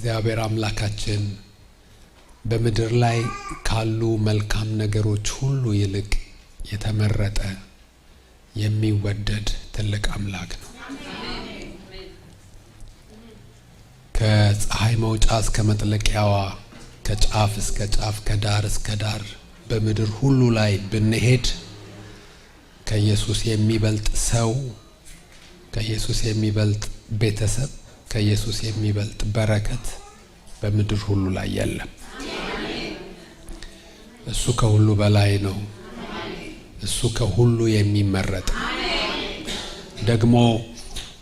እግዚአብሔር አምላካችን በምድር ላይ ካሉ መልካም ነገሮች ሁሉ ይልቅ የተመረጠ የሚወደድ ትልቅ አምላክ ነው። ከፀሐይ መውጫ እስከ መጥለቂያዋ ከጫፍ እስከ ጫፍ ከዳር እስከ ዳር በምድር ሁሉ ላይ ብንሄድ ከኢየሱስ የሚበልጥ ሰው፣ ከኢየሱስ የሚበልጥ ቤተሰብ፣ ከኢየሱስ የሚበልጥ በረከት በምድር ሁሉ ላይ የለም። እሱ ከሁሉ በላይ ነው። እሱ ከሁሉ የሚመረጥ ደግሞ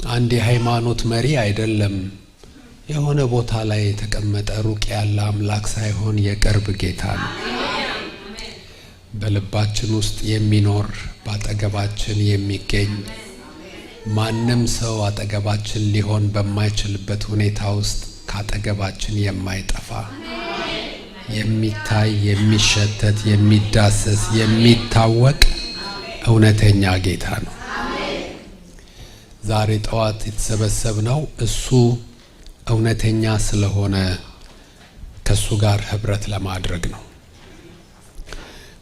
አንድ የሃይማኖት መሪ አይደለም። የሆነ ቦታ ላይ የተቀመጠ ሩቅ ያለ አምላክ ሳይሆን የቅርብ ጌታ ነው። በልባችን ውስጥ የሚኖር በአጠገባችን የሚገኝ ማንም ሰው አጠገባችን ሊሆን በማይችልበት ሁኔታ ውስጥ ካጠገባችን የማይጠፋ የሚታይ የሚሸተት የሚዳሰስ የሚታወቅ እውነተኛ ጌታ ነው። ዛሬ ጠዋት የተሰበሰብነው እሱ እውነተኛ ስለሆነ ከሱ ጋር ህብረት ለማድረግ ነው።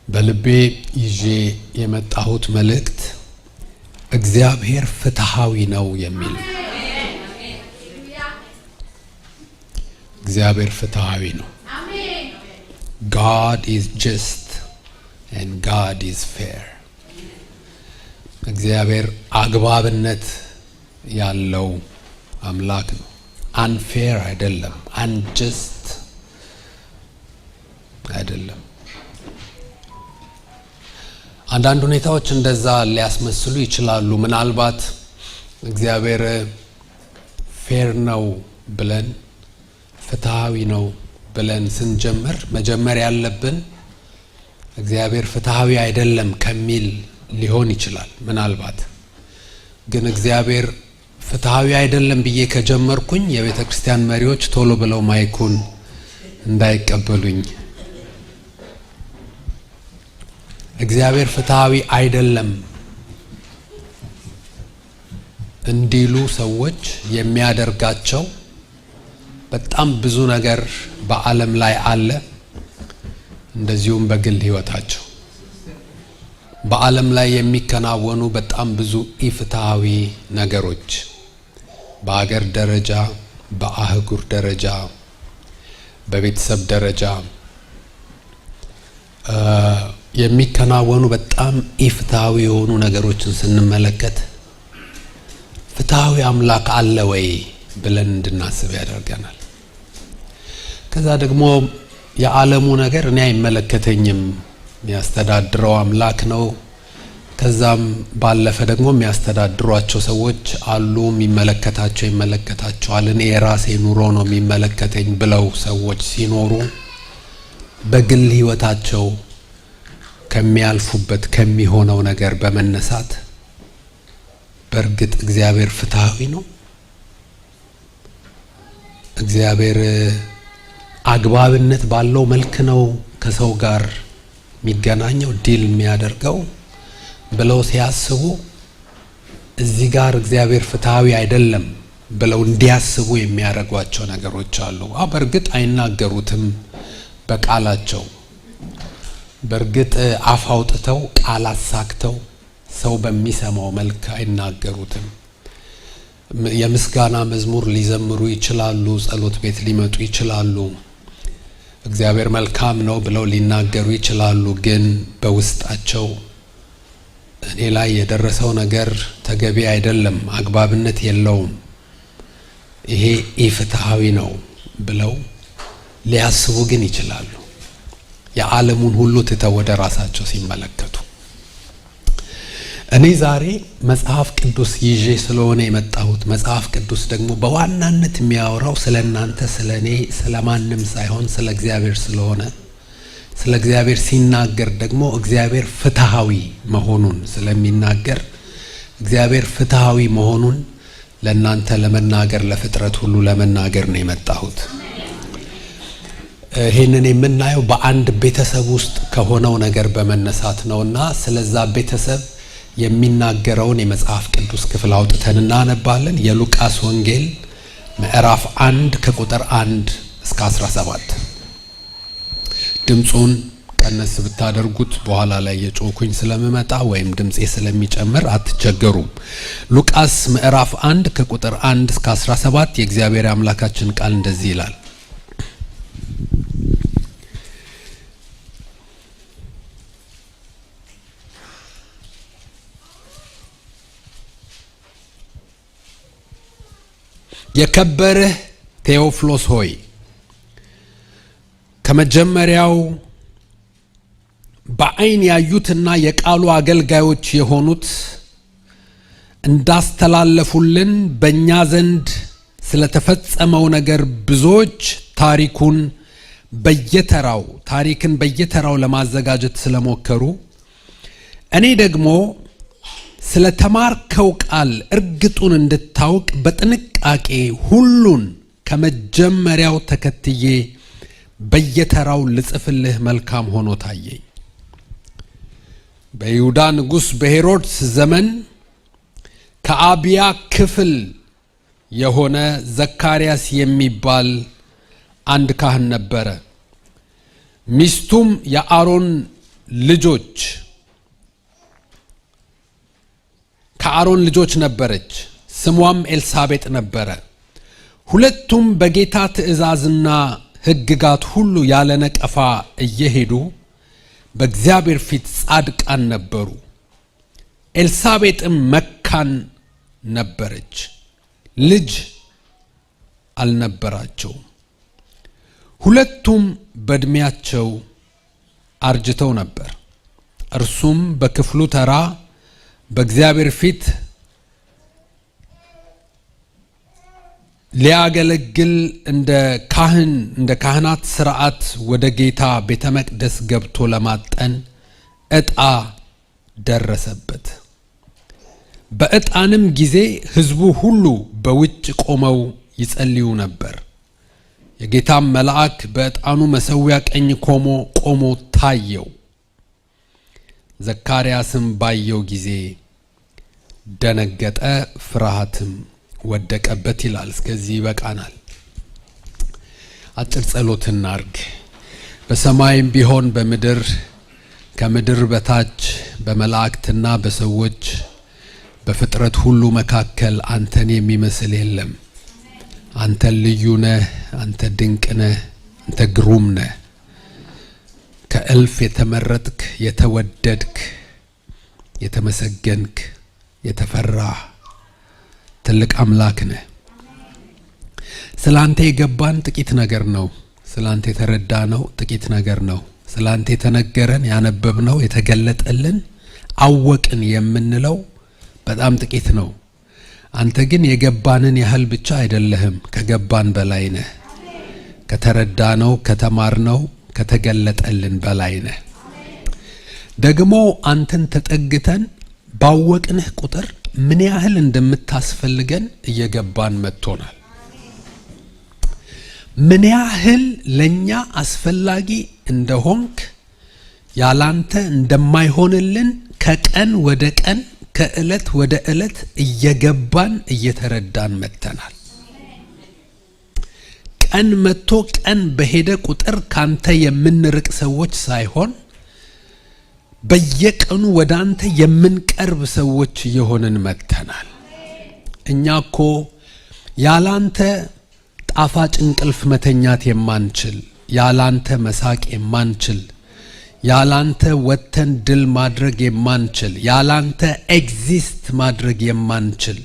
በልቤ ይዤ የመጣሁት መልእክት እግዚአብሔር ፍትሃዊ ነው የሚል። እግዚአብሔር ፍትሃዊ ነው። God is just and God is fair. እግዚአብሔር አግባብነት ያለው አምላክ ነው። unfair አይደለም፣ unjust አይደለም። አንዳንድ ሁኔታዎች እንደዛ ሊያስመስሉ ይችላሉ። ምናልባት እግዚአብሔር ፌር ነው ብለን ፍትሃዊ ነው ብለን ስንጀምር መጀመር ያለብን እግዚአብሔር ፍትሃዊ አይደለም ከሚል ሊሆን ይችላል። ምናልባት ግን እግዚአብሔር ፍትሃዊ አይደለም ብዬ ከጀመርኩኝ የቤተ ክርስቲያን መሪዎች ቶሎ ብለው ማይኩን እንዳይቀበሉኝ። እግዚአብሔር ፍትሃዊ አይደለም እንዲሉ ሰዎች የሚያደርጋቸው በጣም ብዙ ነገር በዓለም ላይ አለ። እንደዚሁም በግል ህይወታቸው በዓለም ላይ የሚከናወኑ በጣም ብዙ ኢፍትሃዊ ነገሮች በአገር ደረጃ፣ በአህጉር ደረጃ፣ በቤተሰብ ደረጃ የሚከናወኑ በጣም ኢፍትሃዊ የሆኑ ነገሮችን ስንመለከት ፍትሃዊ አምላክ አለ ወይ ብለን እንድናስብ ያደርገናል። ከዛ ደግሞ የዓለሙ ነገር እኔ አይመለከተኝም፣ የሚያስተዳድረው አምላክ ነው። ከዛም ባለፈ ደግሞ የሚያስተዳድሯቸው ሰዎች አሉ፣ የሚመለከታቸው ይመለከታቸዋል። እኔ የራሴ ኑሮ ነው የሚመለከተኝ ብለው ሰዎች ሲኖሩ በግል ህይወታቸው ከሚያልፉበት ከሚሆነው ነገር በመነሳት በእርግጥ እግዚአብሔር ፍትሃዊ ነው? እግዚአብሔር አግባብነት ባለው መልክ ነው ከሰው ጋር የሚገናኘው ዲል የሚያደርገው ብለው ሲያስቡ እዚህ ጋር እግዚአብሔር ፍትሃዊ አይደለም ብለው እንዲያስቡ የሚያደርጓቸው ነገሮች አሉ። በእርግጥ አይናገሩትም በቃላቸው። በእርግጥ አፍ አውጥተው ቃል አሳክተው ሰው በሚሰማው መልክ አይናገሩትም። የምስጋና መዝሙር ሊዘምሩ ይችላሉ፣ ጸሎት ቤት ሊመጡ ይችላሉ፣ እግዚአብሔር መልካም ነው ብለው ሊናገሩ ይችላሉ። ግን በውስጣቸው እኔ ላይ የደረሰው ነገር ተገቢ አይደለም፣ አግባብነት የለውም፣ ይሄ ኢፍትሃዊ ነው ብለው ሊያስቡ ግን ይችላሉ። የዓለሙን ሁሉ ትተው ወደ ራሳቸው ሲመለከቱ። እኔ ዛሬ መጽሐፍ ቅዱስ ይዤ ስለሆነ የመጣሁት፣ መጽሐፍ ቅዱስ ደግሞ በዋናነት የሚያወራው ስለናንተ፣ ስለኔ፣ ስለማንም ሳይሆን ስለ እግዚአብሔር ስለሆነ ስለ እግዚአብሔር ሲናገር ደግሞ እግዚአብሔር ፍትሃዊ መሆኑን ስለሚናገር እግዚአብሔር ፍትሃዊ መሆኑን ለናንተ ለመናገር፣ ለፍጥረት ሁሉ ለመናገር ነው የመጣሁት። ይሄንን የምናየው በአንድ ቤተሰብ ውስጥ ከሆነው ነገር በመነሳት ነውና ስለዛ ቤተሰብ የሚናገረውን የመጽሐፍ ቅዱስ ክፍል አውጥተን እናነባለን። የሉቃስ ወንጌል ምዕራፍ 1 ከቁጥር 1 እስከ 17 ድምጹን ቀነስ ብታደርጉት በኋላ ላይ የጮኩኝ ስለምመጣ ወይም ድምጼ ስለሚጨምር አትቸገሩም። ሉቃስ ምዕራፍ 1 ከቁጥር 1 እስከ 17 የእግዚአብሔር አምላካችን ቃል እንደዚህ ይላል። የከበርህ ቴዎፍሎስ ሆይ ከመጀመሪያው በአይን ያዩትና የቃሉ አገልጋዮች የሆኑት እንዳስተላለፉልን በእኛ ዘንድ ስለተፈጸመው ነገር ብዙዎች ታሪክን በየተራው ለማዘጋጀት ስለሞከሩ እኔ ደግሞ ስለተማርከው ቃል እርግጡን እንድታውቅ በጥንቃቄ ሁሉን ከመጀመሪያው ተከትዬ በየተራው ልጽፍልህ መልካም ሆኖ ታየኝ። በይሁዳ ንጉሥ በሄሮድስ ዘመን ከአብያ ክፍል የሆነ ዘካርያስ የሚባል አንድ ካህን ነበረ። ሚስቱም የአሮን ልጆች ነበረች። ስሟም ኤልሳቤጥ ነበረ። ሁለቱም በጌታ ትእዛዝና ሕግጋት ሁሉ ያለ ነቀፋ እየሄዱ በእግዚአብሔር ፊት ጻድቃን ነበሩ። ኤልሳቤጥም መካን ነበረች፣ ልጅ አልነበራቸውም። ሁለቱም በእድሜያቸው አርጅተው ነበር። እርሱም በክፍሉ ተራ በእግዚአብሔር ፊት ሊያገለግል እንደ ካህናት ሥርዓት ወደ ጌታ ቤተ መቅደስ ገብቶ ለማጠን ዕጣ ደረሰበት። በዕጣንም ጊዜ ሕዝቡ ሁሉ በውጭ ቆመው ይጸልዩ ነበር። የጌታም መልአክ በዕጣኑ መሠዊያ ቀኝ ቆሞ ታየው። ዘካርያስም ባየው ጊዜ ደነገጠ፣ ፍርሃትም ወደቀበት ይላል። እስከዚህ ይበቃናል። አጭር ጸሎት እናርግ። በሰማይም ቢሆን በምድር ከምድር በታች በመላእክትና በሰዎች በፍጥረት ሁሉ መካከል አንተን የሚመስል የለም። አንተ ልዩ ነህ፣ አንተ ድንቅ ነህ፣ አንተ ግሩም ነህ። ከእልፍ የተመረጥክ የተወደድክ የተመሰገንክ የተፈራህ ትልቅ አምላክ ነህ። ስላንተ የገባን ጥቂት ነገር ነው። ስላንተ የተረዳነው ጥቂት ነገር ነው። ስላንተ የተነገረን ያነበብነው የተገለጠልን አወቅን የምንለው በጣም ጥቂት ነው። አንተ ግን የገባንን ያህል ብቻ አይደለህም፣ ከገባን በላይ ነህ። ከተረዳነው ከተማርነው ከተገለጠልን በላይ ነህ። ደግሞ አንተን ተጠግተን ባወቅንህ ቁጥር ምን ያህል እንደምታስፈልገን እየገባን መጥቶናል። ምን ያህል ለኛ አስፈላጊ እንደሆንክ ያላንተ እንደማይሆንልን ከቀን ወደ ቀን ከዕለት ወደ ዕለት እየገባን እየተረዳን መጥተናል። ቀን መጥቶ ቀን በሄደ ቁጥር ካንተ የምንርቅ ሰዎች ሳይሆን በየቀኑ ወደ አንተ የምንቀርብ ሰዎች እየሆንን መጥተናል። እኛኮ ያላንተ ጣፋጭ እንቅልፍ መተኛት የማንችል፣ ያላንተ መሳቅ የማንችል፣ ያላንተ ወተን ድል ማድረግ የማንችል፣ ያላንተ ኤግዚስት ማድረግ የማንችል፣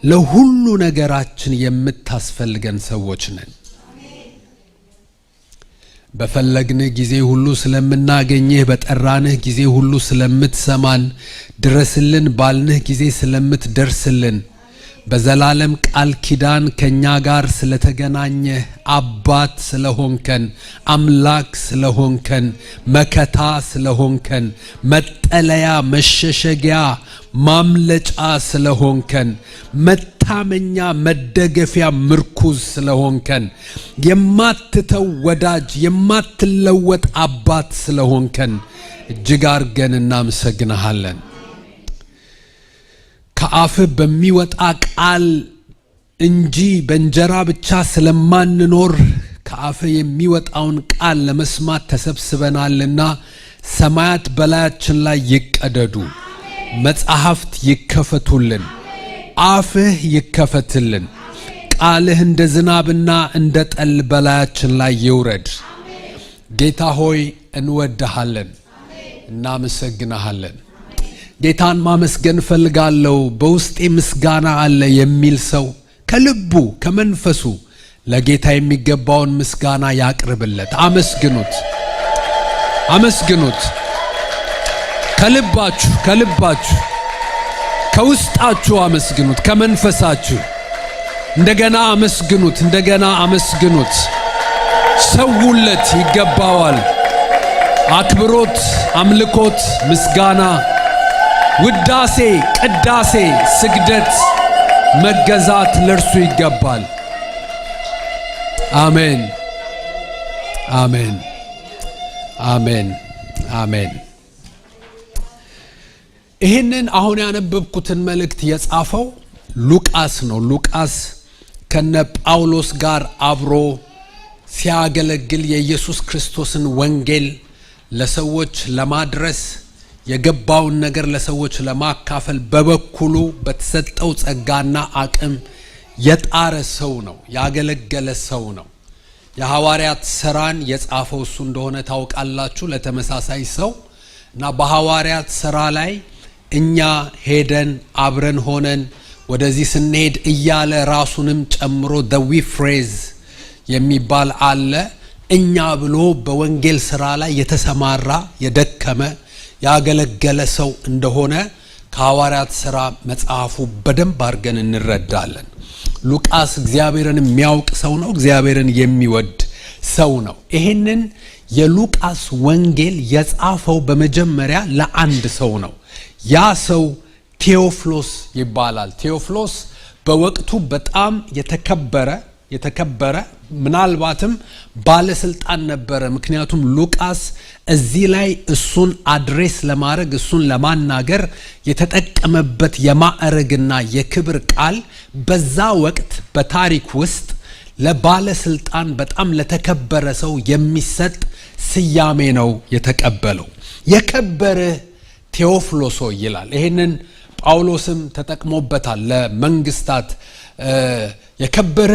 ለሁሉ ነገራችን የምታስፈልገን ሰዎች ነን። በፈለግንህ ጊዜ ሁሉ ስለምናገኝህ፣ በጠራንህ ጊዜ ሁሉ ስለምትሰማን፣ ድረስልን ባልንህ ጊዜ ስለምትደርስልን፣ በዘላለም ቃል ኪዳን ከኛ ጋር ስለተገናኘህ፣ አባት ስለሆንከን፣ አምላክ ስለሆንከን፣ መከታ ስለሆንከን፣ መጠለያ መሸሸጊያ ማምለጫ ስለሆንከን፣ መታመኛ መደገፊያ ምርኩዝ ስለሆንከን፣ የማትተው ወዳጅ የማትለወጥ አባት ስለሆንከን እጅግ አርገን እናመሰግንሃለን። ከአፍህ በሚወጣ ቃል እንጂ በእንጀራ ብቻ ስለማንኖር ከአፈ የሚወጣውን ቃል ለመስማት ተሰብስበናልና ሰማያት በላያችን ላይ ይቀደዱ፣ መጻሕፍት ይከፈቱልን፣ አፍህ ይከፈትልን፣ ቃልህ እንደ ዝናብና እንደ ጠል በላያችን ላይ ይውረድ። ጌታ ሆይ እንወድሃለን፣ እናመሰግንሃለን። ጌታን ማመስገን ፈልጋለሁ በውስጤ ምስጋና አለ የሚል ሰው ከልቡ ከመንፈሱ ለጌታ የሚገባውን ምስጋና ያቅርብለት። አመስግኑት፣ አመስግኑት። ከልባችሁ ከውስጣችሁ አመስግኑት፣ ከመንፈሳችሁ እንደገና አመስግኑት። ሰውለት፣ ይገባዋል። አክብሮት፣ አምልኮት፣ ምስጋና፣ ውዳሴ፣ ቅዳሴ፣ ስግደት፣ መገዛት ለእርሱ ይገባል። አሜን፣ አሜን፣ አሜን፣ አሜን። ይህንን አሁን ያነበብኩትን መልእክት የጻፈው ሉቃስ ነው። ሉቃስ ከነ ጳውሎስ ጋር አብሮ ሲያገለግል የኢየሱስ ክርስቶስን ወንጌል ለሰዎች ለማድረስ የገባውን ነገር ለሰዎች ለማካፈል በበኩሉ በተሰጠው ጸጋና አቅም የጣረ ሰው ነው፣ ያገለገለ ሰው ነው። የሐዋርያት ሥራን የጻፈው እሱ እንደሆነ ታውቃላችሁ፣ ለተመሳሳይ ሰው እና በሐዋርያት ሥራ ላይ እኛ ሄደን አብረን ሆነን ወደዚህ ስንሄድ እያለ ራሱንም ጨምሮ the we phrase የሚባል አለ። እኛ ብሎ በወንጌል ሥራ ላይ የተሰማራ የደከመ ያገለገለ ሰው እንደሆነ ከሐዋርያት ሥራ መጽሐፉ በደንብ አድርገን እንረዳለን። ሉቃስ እግዚአብሔርን የሚያውቅ ሰው ነው፣ እግዚአብሔርን የሚወድ ሰው ነው። ይህንን የሉቃስ ወንጌል የጻፈው በመጀመሪያ ለአንድ ሰው ነው። ያ ሰው ቴዎፍሎስ ይባላል። ቴዎፍሎስ በወቅቱ በጣም የተከበረ ምናልባትም ባለስልጣን ነበረ። ምክንያቱም ሉቃስ እዚህ ላይ እሱን አድሬስ ለማድረግ እሱን ለማናገር የተጠቀመበት የማዕረግና የክብር ቃል በዛ ወቅት በታሪክ ውስጥ ለባለስልጣን በጣም ለተከበረ ሰው የሚሰጥ ስያሜ ነው የተቀበለው። የከበረ ቴዎፍሎስ ይላል። ይሄንን ጳውሎስም ተጠቅሞበታል ለመንግስታት የከበረ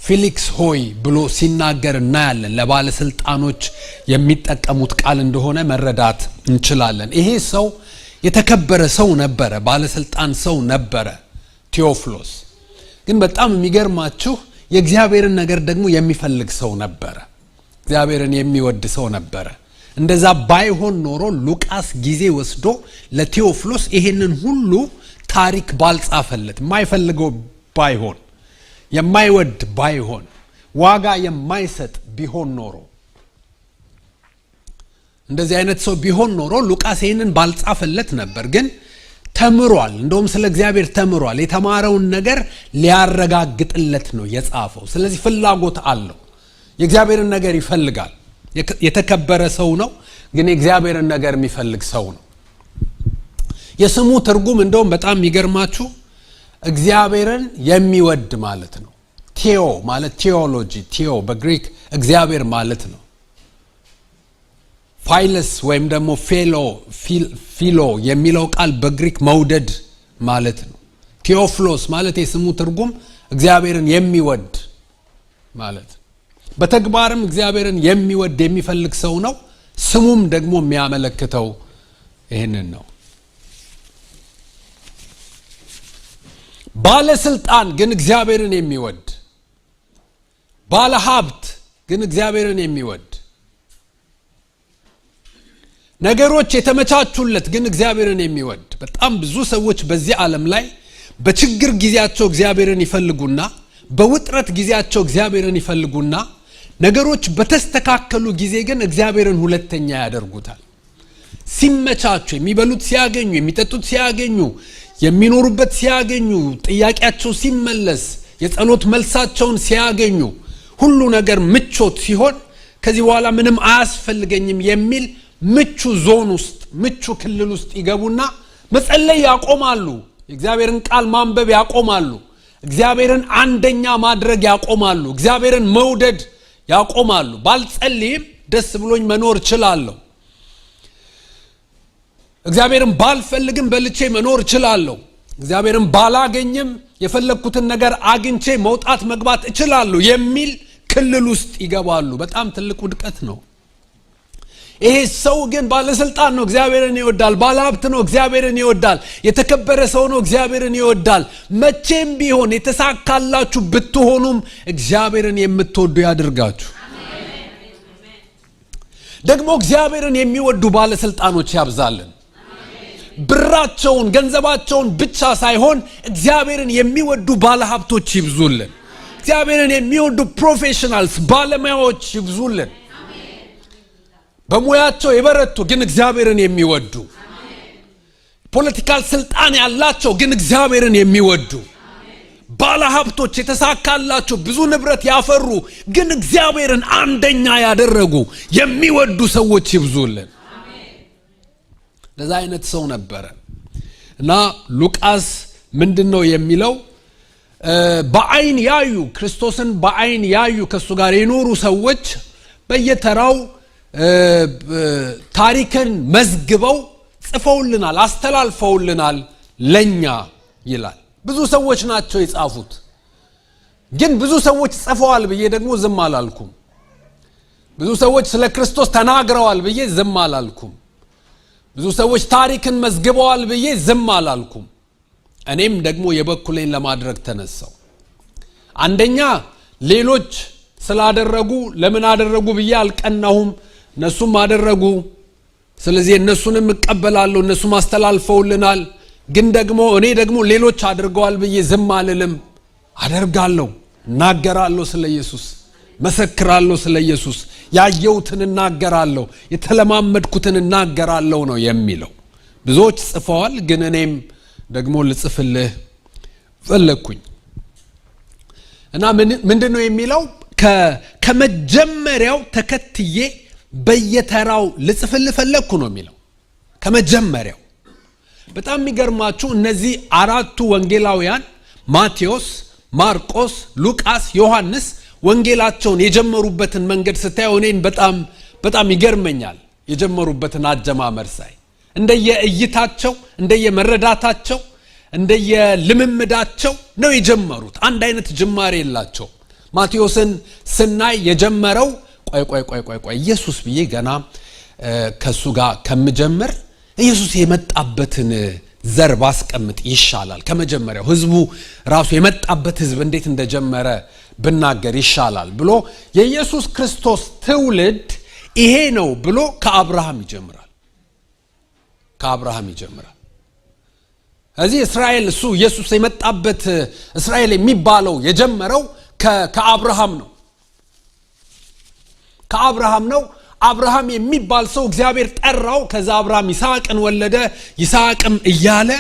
ፊሊክስ ሆይ ብሎ ሲናገር እናያለን። ለባለስልጣኖች የሚጠቀሙት ቃል እንደሆነ መረዳት እንችላለን። ይሄ ሰው የተከበረ ሰው ነበረ፣ ባለስልጣን ሰው ነበረ ቴዎፍሎስ። ግን በጣም የሚገርማችሁ የእግዚአብሔርን ነገር ደግሞ የሚፈልግ ሰው ነበረ፣ እግዚአብሔርን የሚወድ ሰው ነበረ። እንደዛ ባይሆን ኖሮ ሉቃስ ጊዜ ወስዶ ለቴዎፍሎስ ይሄንን ሁሉ ታሪክ ባልጻፈለት፣ የማይፈልገው ባይሆን፣ የማይወድ ባይሆን፣ ዋጋ የማይሰጥ ቢሆን ኖሮ፣ እንደዚህ አይነት ሰው ቢሆን ኖሮ ሉቃስ ይሄንን ባልጻፈለት ነበር። ግን ተምሯል፣ እንደውም ስለ እግዚአብሔር ተምሯል። የተማረውን ነገር ሊያረጋግጥለት ነው የጻፈው። ስለዚህ ፍላጎት አለው፣ የእግዚአብሔርን ነገር ይፈልጋል። የተከበረ ሰው ነው፣ ግን የእግዚአብሔርን ነገር የሚፈልግ ሰው ነው። የስሙ ትርጉም እንደውም በጣም የሚገርማችሁ እግዚአብሔርን የሚወድ ማለት ነው። ቴዎ ማለት ቴዎሎጂ፣ ቴዎ በግሪክ እግዚአብሔር ማለት ነው። ፋይለስ ወይም ደግሞ ፊሎ የሚለው ቃል በግሪክ መውደድ ማለት ነው። ቴዎፍሎስ ማለት የስሙ ትርጉም እግዚአብሔርን የሚወድ ማለት ነው። በተግባርም እግዚአብሔርን የሚወድ የሚፈልግ ሰው ነው። ስሙም ደግሞ የሚያመለክተው ይህንን ነው። ባለስልጣን ግን እግዚአብሔርን የሚወድ፣ ባለሀብት ግን እግዚአብሔርን የሚወድ፣ ነገሮች የተመቻቹለት ግን እግዚአብሔርን የሚወድ። በጣም ብዙ ሰዎች በዚህ ዓለም ላይ በችግር ጊዜያቸው እግዚአብሔርን ይፈልጉና በውጥረት ጊዜያቸው እግዚአብሔርን ይፈልጉና ነገሮች በተስተካከሉ ጊዜ ግን እግዚአብሔርን ሁለተኛ ያደርጉታል። ሲመቻቹ፣ የሚበሉት ሲያገኙ፣ የሚጠጡት ሲያገኙ፣ የሚኖሩበት ሲያገኙ፣ ጥያቄያቸው ሲመለስ፣ የጸሎት መልሳቸውን ሲያገኙ፣ ሁሉ ነገር ምቾት ሲሆን ከዚህ በኋላ ምንም አያስፈልገኝም የሚል ምቹ ዞን ውስጥ ምቹ ክልል ውስጥ ይገቡና መጸለይ ያቆማሉ። የእግዚአብሔርን ቃል ማንበብ ያቆማሉ። እግዚአብሔርን አንደኛ ማድረግ ያቆማሉ። እግዚአብሔርን መውደድ ያቆማሉ። ባልጸልይም ደስ ብሎኝ መኖር እችላለሁ። እግዚአብሔርን ባልፈልግም በልቼ መኖር እችላለሁ። እግዚአብሔርን ባላገኝም የፈለኩትን ነገር አግኝቼ መውጣት መግባት እችላለሁ የሚል ክልል ውስጥ ይገባሉ። በጣም ትልቅ ውድቀት ነው። ይሄ ሰው ግን ባለስልጣን ነው፣ እግዚአብሔርን ይወዳል። ባለሀብት ነው፣ እግዚአብሔርን ይወዳል። የተከበረ ሰው ነው፣ እግዚአብሔርን ይወዳል። መቼም ቢሆን የተሳካላችሁ ብትሆኑም እግዚአብሔርን የምትወዱ ያድርጋችሁ። ደግሞ እግዚአብሔርን የሚወዱ ባለስልጣኖች ያብዛልን። ብራቸውን ገንዘባቸውን ብቻ ሳይሆን እግዚአብሔርን የሚወዱ ባለሀብቶች ይብዙልን። እግዚአብሔርን የሚወዱ ፕሮፌሽናልስ ባለሙያዎች ይብዙልን። በሙያቸው የበረቱ ግን እግዚአብሔርን የሚወዱ፣ ፖለቲካል ስልጣን ያላቸው ግን እግዚአብሔርን የሚወዱ ባለሀብቶች፣ የተሳካላቸው ብዙ ንብረት ያፈሩ ግን እግዚአብሔርን አንደኛ ያደረጉ የሚወዱ ሰዎች ይብዙልን። ለዛ አይነት ሰው ነበረ እና ሉቃስ ምንድነው የሚለው? በአይን ያዩ ክርስቶስን በአይን ያዩ ከሱ ጋር የኖሩ ሰዎች በየተራው ታሪክን መዝግበው ጽፈውልናል፣ አስተላልፈውልናል ለኛ ይላል። ብዙ ሰዎች ናቸው የጻፉት። ግን ብዙ ሰዎች ጽፈዋል ብዬ ደግሞ ዝም አላልኩም። ብዙ ሰዎች ስለ ክርስቶስ ተናግረዋል ብዬ ዝም አላልኩም። ብዙ ሰዎች ታሪክን መዝግበዋል ብዬ ዝም አላልኩም። እኔም ደግሞ የበኩሌን ለማድረግ ተነሳው። አንደኛ ሌሎች ስላደረጉ ለምን አደረጉ ብዬ አልቀናሁም። እነሱም አደረጉ፣ ስለዚህ እነሱንም እቀበላለሁ፣ እነሱም አስተላልፈውልናል። ግን ደግሞ እኔ ደግሞ ሌሎች አድርገዋል ብዬ ዝም አልልም። አደርጋለሁ፣ እናገራለሁ፣ ስለ ኢየሱስ መሰክራለሁ፣ ስለ ኢየሱስ ያየሁትን እናገራለሁ፣ የተለማመድኩትን እናገራለሁ ነው የሚለው። ብዙዎች ጽፈዋል፣ ግን እኔም ደግሞ ልጽፍልህ ፈለግኩኝ እና ምንድነው የሚለው? ከመጀመሪያው ተከትዬ በየተራው ልጽፍልህ ፈለግኩ ነው የሚለው። ከመጀመሪያው በጣም የሚገርማችሁ እነዚህ አራቱ ወንጌላውያን ማቴዎስ፣ ማርቆስ፣ ሉቃስ፣ ዮሐንስ ወንጌላቸውን የጀመሩበትን መንገድ ስታየው እኔን በጣም ይገርመኛል። የጀመሩበትን አጀማመር ሳይ እንደየእይታቸው፣ እንደየመረዳታቸው፣ እንደየልምምዳቸው ነው የጀመሩት። አንድ አይነት ጅማሬ የላቸው። ማቴዎስን ስናይ የጀመረው ቆይ ኢየሱስ ብዬ ገና ከሱ ጋር ከምጀምር ኢየሱስ የመጣበትን ዘር ባስቀምጥ ይሻላል፣ ከመጀመሪያው ህዝቡ ራሱ የመጣበት ህዝብ እንዴት እንደጀመረ ብናገር ይሻላል ብሎ የኢየሱስ ክርስቶስ ትውልድ ይሄ ነው ብሎ ከአብርሃም ይጀምራል። እዚህ እስራኤል እሱ ኢየሱስ የመጣበት እስራኤል የሚባለው የጀመረው ከአብርሃም ነው። አብርሃም የሚባል ሰው እግዚአብሔር ጠራው። ከዛ አብርሃም ይስሐቅን ወለደ። ይስሐቅም እያለ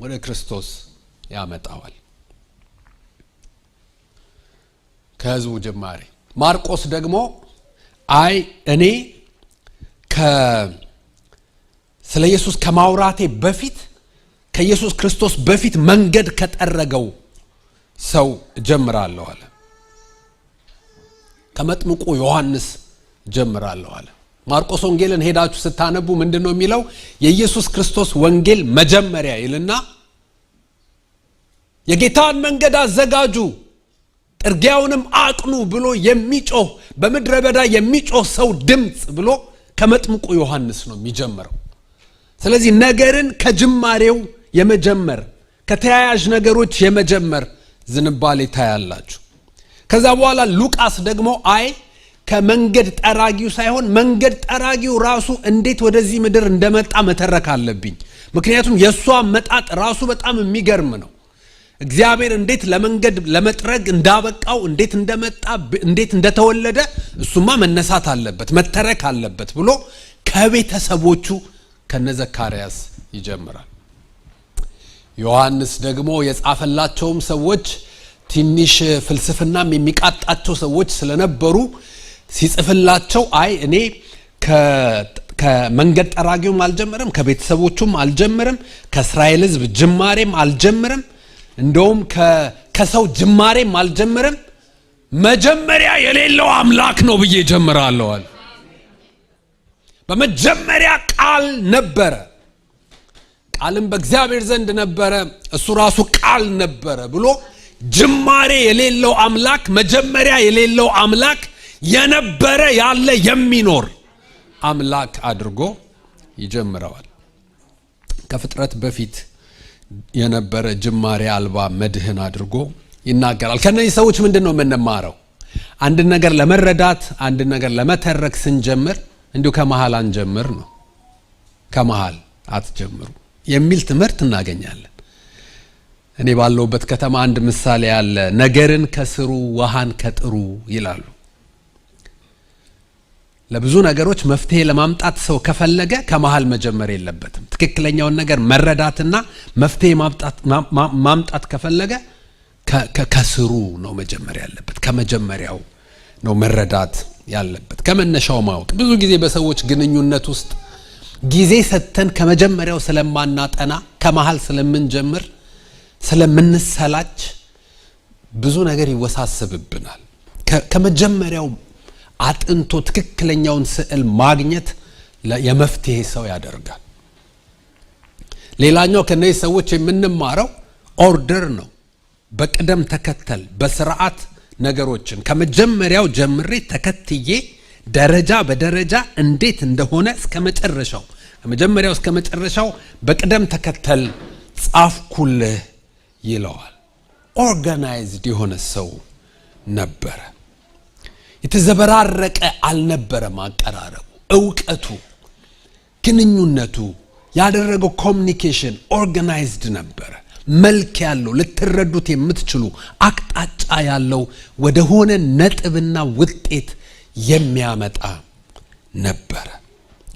ወደ ክርስቶስ ያመጣዋል። ከህዝቡ ጅማሬ። ማርቆስ ደግሞ እኔ ስለ ኢየሱስ ከማውራቴ በፊት ከኢየሱስ ክርስቶስ በፊት መንገድ ከጠረገው ሰው ጀምራለሁ አለ። ከመጥምቁ ዮሐንስ ጀምራለሁ አለ። ማርቆስ ወንጌልን ሄዳችሁ ስታነቡ ምንድነው የሚለው? የኢየሱስ ክርስቶስ ወንጌል መጀመሪያ ይልና የጌታን መንገድ አዘጋጁ ጥርጊያውንም አቅኑ ብሎ የሚጮህ በምድረ በዳ የሚጮህ ሰው ድምጽ ብሎ ከመጥምቁ ዮሐንስ ነው የሚጀምረው። ስለዚህ ነገርን ከጅማሬው የመጀመር ከተያያዥ ነገሮች የመጀመር ዝንባሌ ታያላችሁ። ከዛ በኋላ ሉቃስ ደግሞ ከመንገድ ጠራጊው ሳይሆን መንገድ ጠራጊው ራሱ እንዴት ወደዚህ ምድር እንደመጣ መተረክ አለብኝ። ምክንያቱም የሷ መጣጥ ራሱ በጣም የሚገርም ነው። እግዚአብሔር እንዴት ለመንገድ ለመጥረግ እንዳበቃው፣ እንዴት እንደመጣ፣ እንዴት እንደተወለደ እሱማ መነሳት አለበት፣ መተረክ አለበት ብሎ ከቤተሰቦቹ ከነዘካርያስ ይጀምራል። ዮሐንስ ደግሞ የጻፈላቸውም ሰዎች ትንሽ ፍልስፍናም የሚቃጣቸው ሰዎች ስለነበሩ ሲጽፍላቸው እኔ ከመንገድ ጠራጊውም አልጀምርም፣ ከቤተሰቦቹም አልጀምርም፣ ከእስራኤል ሕዝብ ጅማሬም አልጀምርም፣ እንደውም ከሰው ጅማሬም አልጀመረም መጀመሪያ የሌለው አምላክ ነው ብዬ ጀምራለሁ አለ። በመጀመሪያ ቃል ነበረ፣ ቃልም በእግዚአብሔር ዘንድ ነበረ፣ እሱ ራሱ ቃል ነበረ ብሎ ጅማሬ የሌለው አምላክ፣ መጀመሪያ የሌለው አምላክ፣ የነበረ ያለ የሚኖር አምላክ አድርጎ ይጀምረዋል። ከፍጥረት በፊት የነበረ ጅማሬ አልባ መድህን አድርጎ ይናገራል። ከነዚህ ሰዎች ምንድነው የምንማረው? አንድ ነገር ለመረዳት አንድ ነገር ለመተረክ ስንጀምር እንዲሁ ከመሃል አንጀምር ነው። ከመሃል አትጀምሩ የሚል ትምህርት እናገኛለን። እኔ ባለውበት ከተማ አንድ ምሳሌ ያለ ነገርን ከስሩ ውሃን ከጥሩ ይላሉ። ለብዙ ነገሮች መፍትሄ ለማምጣት ሰው ከፈለገ ከመሃል መጀመር የለበትም። ትክክለኛውን ነገር መረዳትና መፍትሄ ማምጣት ከፈለገ ከስሩ ነው መጀመር ያለበት። ከመጀመሪያው ነው መረዳት ያለበት፣ ከመነሻው ማወቅ። ብዙ ጊዜ በሰዎች ግንኙነት ውስጥ ጊዜ ሰጥተን ከመጀመሪያው ስለማናጠና ከመሃል ስለምንጀምር ስለምንሰላች ብዙ ነገር ይወሳሰብብናል። ከመጀመሪያው አጥንቶ ትክክለኛውን ስዕል ማግኘት የመፍትሄ ሰው ያደርጋል። ሌላኛው ከነዚህ ሰዎች የምንማረው ኦርደር ነው። በቅደም ተከተል በስርዓት ነገሮችን ከመጀመሪያው ጀምሬ ተከትዬ ደረጃ በደረጃ እንዴት እንደሆነ እስከመጨረሻው ከመጀመሪያው እስከመጨረሻው በቅደም ተከተል ጻፍኩልህ ይለዋል። ኦርጋናይዝድ የሆነ ሰው ነበረ። የተዘበራረቀ አልነበረም አቀራረቡ፣ ዕውቀቱ፣ ግንኙነቱ፣ ያደረገው ኮሚኒኬሽን ኦርጋናይዝድ ነበረ። መልክ ያለው ልትረዱት የምትችሉ አቅጣጫ ያለው ወደ ሆነ ነጥብና ውጤት የሚያመጣ ነበረ።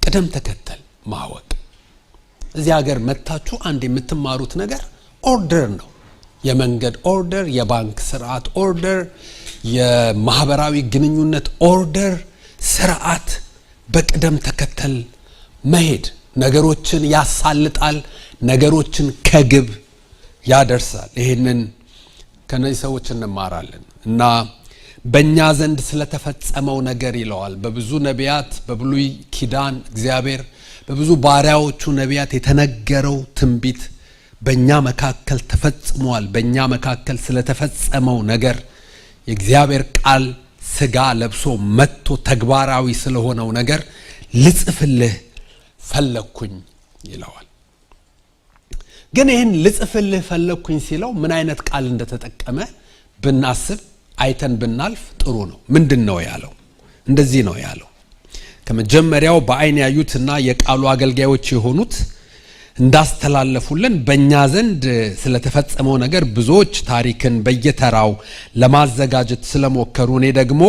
ቅደም ተከተል ማወቅ። እዚህ ሀገር መታችሁ አንድ የምትማሩት ነገር ኦርደር ነው። የመንገድ ኦርደር፣ የባንክ ስርዓት ኦርደር፣ የማህበራዊ ግንኙነት ኦርደር፣ ስርዓት፣ በቅደም ተከተል መሄድ ነገሮችን ያሳልጣል፣ ነገሮችን ከግብ ያደርሳል። ይሄንን ከነዚህ ሰዎች እንማራለን እና በእኛ ዘንድ ስለተፈጸመው ነገር ይለዋል። በብዙ ነቢያት በብሉይ ኪዳን እግዚአብሔር በብዙ ባሪያዎቹ ነቢያት የተነገረው ትንቢት በእኛ መካከል ተፈጽሟል። በእኛ መካከል ስለተፈጸመው ነገር የእግዚአብሔር ቃል ስጋ ለብሶ መጥቶ ተግባራዊ ስለሆነው ነገር ልጽፍልህ ፈለኩኝ ይለዋል። ግን ይህን ልጽፍልህ ፈለኩኝ ሲለው ምን አይነት ቃል እንደተጠቀመ ብናስብ አይተን ብናልፍ ጥሩ ነው። ምንድነው ያለው? እንደዚህ ነው ያለው። ከመጀመሪያው በአይን ያዩትና የቃሉ አገልጋዮች የሆኑት እንዳስተላለፉልን በእኛ ዘንድ ስለተፈጸመው ነገር ብዙዎች ታሪክን በየተራው ለማዘጋጀት ስለሞከሩ እኔ ደግሞ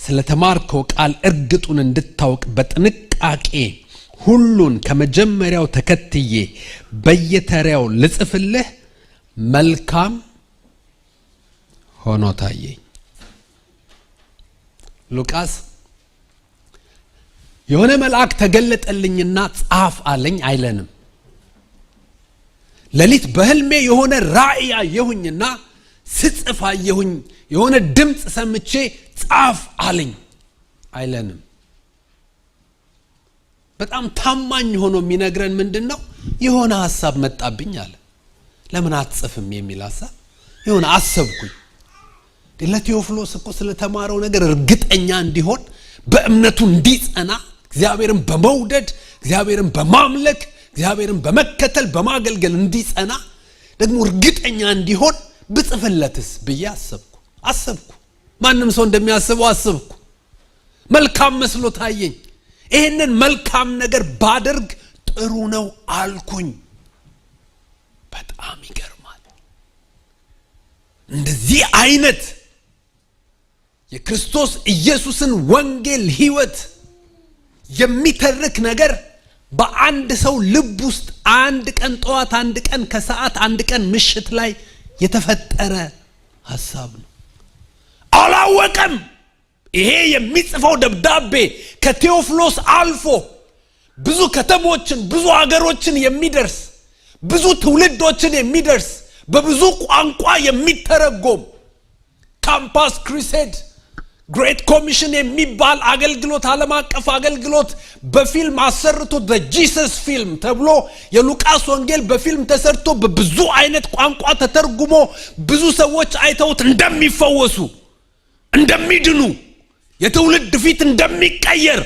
ስለተማርከው ቃል እርግጡን እንድታውቅ በጥንቃቄ ሁሉን ከመጀመሪያው ተከትዬ በየተራው ልጽፍልህ መልካም ሆኖ ታየኝ። ሉቃስ የሆነ መልአክ ተገለጠልኝና ጻፍ አለኝ አይለንም። ሌሊት በህልሜ የሆነ ራእይ አየሁኝና ስጽፍ አየሁኝ፣ የሆነ ድምጽ ሰምቼ ጻፍ አለኝ አይለንም። በጣም ታማኝ ሆኖ የሚነግረን ምንድነው? የሆነ ሐሳብ መጣብኝ አለ። ለምን አትጽፍም የሚል ሐሳብ የሆነ አሰብኩኝ። ለቴዎፍሎስ እኮ ስለተማረው ነገር እርግጠኛ እንዲሆን በእምነቱ እንዲጸና እግዚአብሔርን በመውደድ እግዚአብሔርን በማምለክ እግዚአብሔርን በመከተል በማገልገል እንዲጸና ደግሞ እርግጠኛ እንዲሆን ብጽፍለትስ ብዬ አሰብኩ። ማንም ሰው እንደሚያስበው አሰብኩ። መልካም መስሎ ታየኝ። ይሄንን መልካም ነገር ባደርግ ጥሩ ነው አልኩኝ። በጣም ይገርማል። እንደዚህ አይነት የክርስቶስ ኢየሱስን ወንጌል ሕይወት የሚተርክ ነገር በአንድ ሰው ልብ ውስጥ አንድ ቀን ጠዋት፣ አንድ ቀን ከሰዓት፣ አንድ ቀን ምሽት ላይ የተፈጠረ ሐሳብ ነው። አላወቀም። ይሄ የሚጽፈው ደብዳቤ ከቴዎፍሎስ አልፎ ብዙ ከተሞችን ብዙ ሀገሮችን የሚደርስ ብዙ ትውልዶችን የሚደርስ በብዙ ቋንቋ የሚተረጎም ካምፓስ ክሩሴድ ግሬት ኮሚሽን የሚባል አገልግሎት ዓለም አቀፍ አገልግሎት በፊልም አሰርቶ the Jesus ፊልም ተብሎ የሉቃስ ወንጌል በፊልም ተሰርቶ በብዙ አይነት ቋንቋ ተተርጉሞ ብዙ ሰዎች አይተውት እንደሚፈወሱ እንደሚድኑ የትውልድ ፊት እንደሚቀየር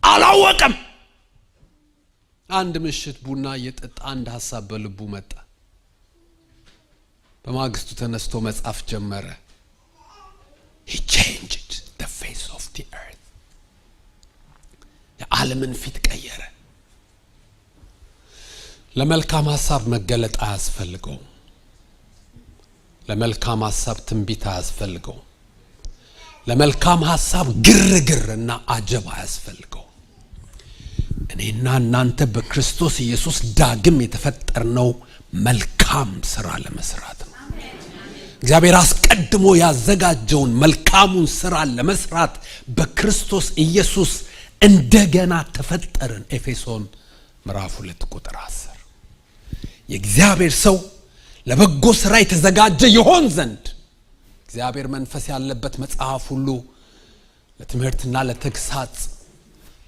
አላወቀም። አንድ ምሽት ቡና እየጠጣ አንድ ሐሳብ በልቡ መጣ። በማግስቱ ተነስቶ መጻፍ ጀመረ። He changed the face of the earth. የዓለምን ፊት ቀየረ። ለመልካም ሐሳብ መገለጥ አያስፈልገው። ለመልካም ሐሳብ ትንቢት አያስፈልገው። ለመልካም ሐሳብ ግርግርና አጀብ አያስፈልገው። እኔና እናንተ በክርስቶስ ኢየሱስ ዳግም የተፈጠርነው መልካም ሥራ ለመስራት ነው። እግዚአብሔር አስቀድሞ ያዘጋጀውን መልካሙን ሥራ ለመስራት በክርስቶስ ኢየሱስ እንደገና ተፈጠርን። ኤፌሶን ምዕራፍ 2 ቁጥር 10 የእግዚአብሔር ሰው ለበጎ ሥራ የተዘጋጀ ይሆን ዘንድ እግዚአብሔር መንፈስ ያለበት መጽሐፍ ሁሉ ለትምህርትና ለተግሳጽ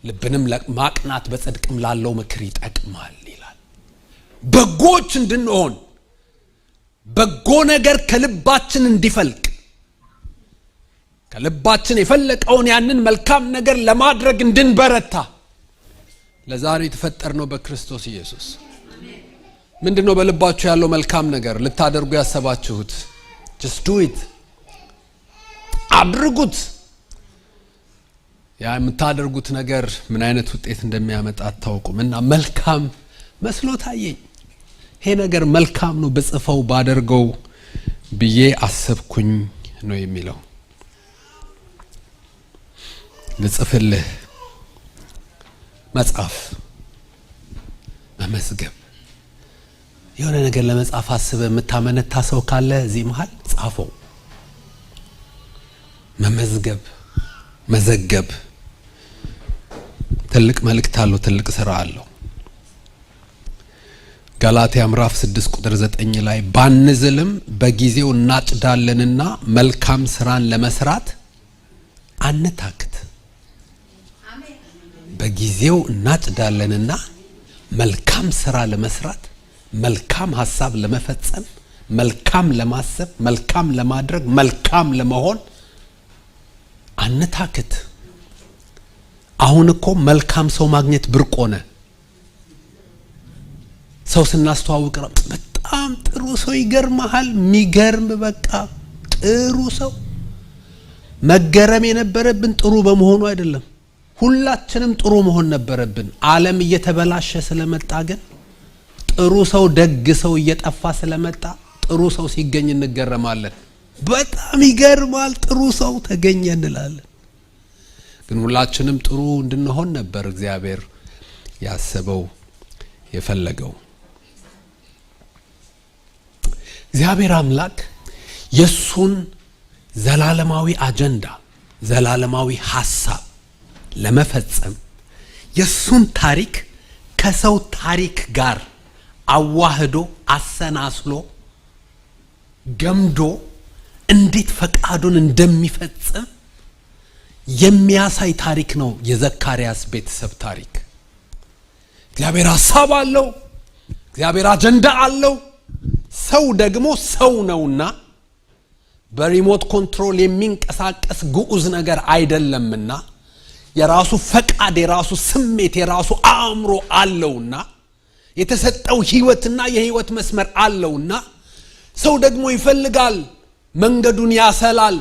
ልብንም ለማቅናት በጽድቅም ላለው ምክር ይጠቅማል ይላል። በጎች እንድንሆን በጎ ነገር ከልባችን እንዲፈልቅ ከልባችን የፈለቀውን ያንን መልካም ነገር ለማድረግ እንድንበረታ ለዛሬ የተፈጠርነው በክርስቶስ ኢየሱስ። ምንድነው በልባችሁ ያለው መልካም ነገር ልታደርጉ ያሰባችሁት? just do it። አድርጉት። ያ የምታደርጉት ነገር ምን አይነት ውጤት እንደሚያመጣ አታውቁምና መልካም መስሎ ታየኝ። ይሄ ነገር መልካም ነው በጽፈው ባደርገው ብዬ አሰብኩኝ ነው የሚለው። ልጽፍልህ መጽሐፍ መመዝገብ የሆነ ነገር ለመጻፍ አስበህ የምታመነታ ሰው ካለ እዚህ መሃል ጻፈው። መመዝገብ መዘገብ ትልቅ መልእክት አለው፣ ትልቅ ሥራ አለው። ጋላትያ ምዕራፍ 6 ቁጥር 9 ላይ ባንዝልም በጊዜው እናጭዳለንና መልካም ሥራን ለመስራት አንታክት። አሜን። በጊዜው እናጭዳለንና መልካም ሥራ ለመስራት መልካም ሐሳብ ለመፈጸም መልካም ለማሰብ መልካም ለማድረግ መልካም ለመሆን አንታክት። አሁን እኮ መልካም ሰው ማግኘት ብርቅ ሆነ። ሰው ስናስተዋውቅ በጣም ጥሩ ሰው ይገርማል። የሚገርም በቃ ጥሩ ሰው መገረም የነበረብን ጥሩ በመሆኑ አይደለም። ሁላችንም ጥሩ መሆን ነበረብን። ዓለም እየተበላሸ ስለመጣ ግን ጥሩ ሰው ደግ ሰው እየጠፋ ስለመጣ ጥሩ ሰው ሲገኝ እንገረማለን። በጣም ይገርማል ጥሩ ሰው ተገኘ እንላለን። ግን ሁላችንም ጥሩ እንድንሆን ነበር እግዚአብሔር ያሰበው የፈለገው። እግዚአብሔር አምላክ የሱን ዘላለማዊ አጀንዳ ዘላለማዊ ሐሳብ ለመፈጸም የሱን ታሪክ ከሰው ታሪክ ጋር አዋህዶ አሰናስሎ ገምዶ እንዴት ፈቃዱን እንደሚፈጽም የሚያሳይ ታሪክ ነው የዘካርያስ ቤተሰብ ታሪክ። እግዚአብሔር ሐሳብ አለው። እግዚአብሔር አጀንዳ አለው። ሰው ደግሞ ሰው ነውና በሪሞት ኮንትሮል የሚንቀሳቀስ ግዑዝ ነገር አይደለምና የራሱ ፈቃድ የራሱ ስሜት የራሱ አእምሮ አለውና የተሰጠው ህይወትና የህይወት መስመር አለውና ሰው ደግሞ ይፈልጋል፣ መንገዱን ያሰላል፣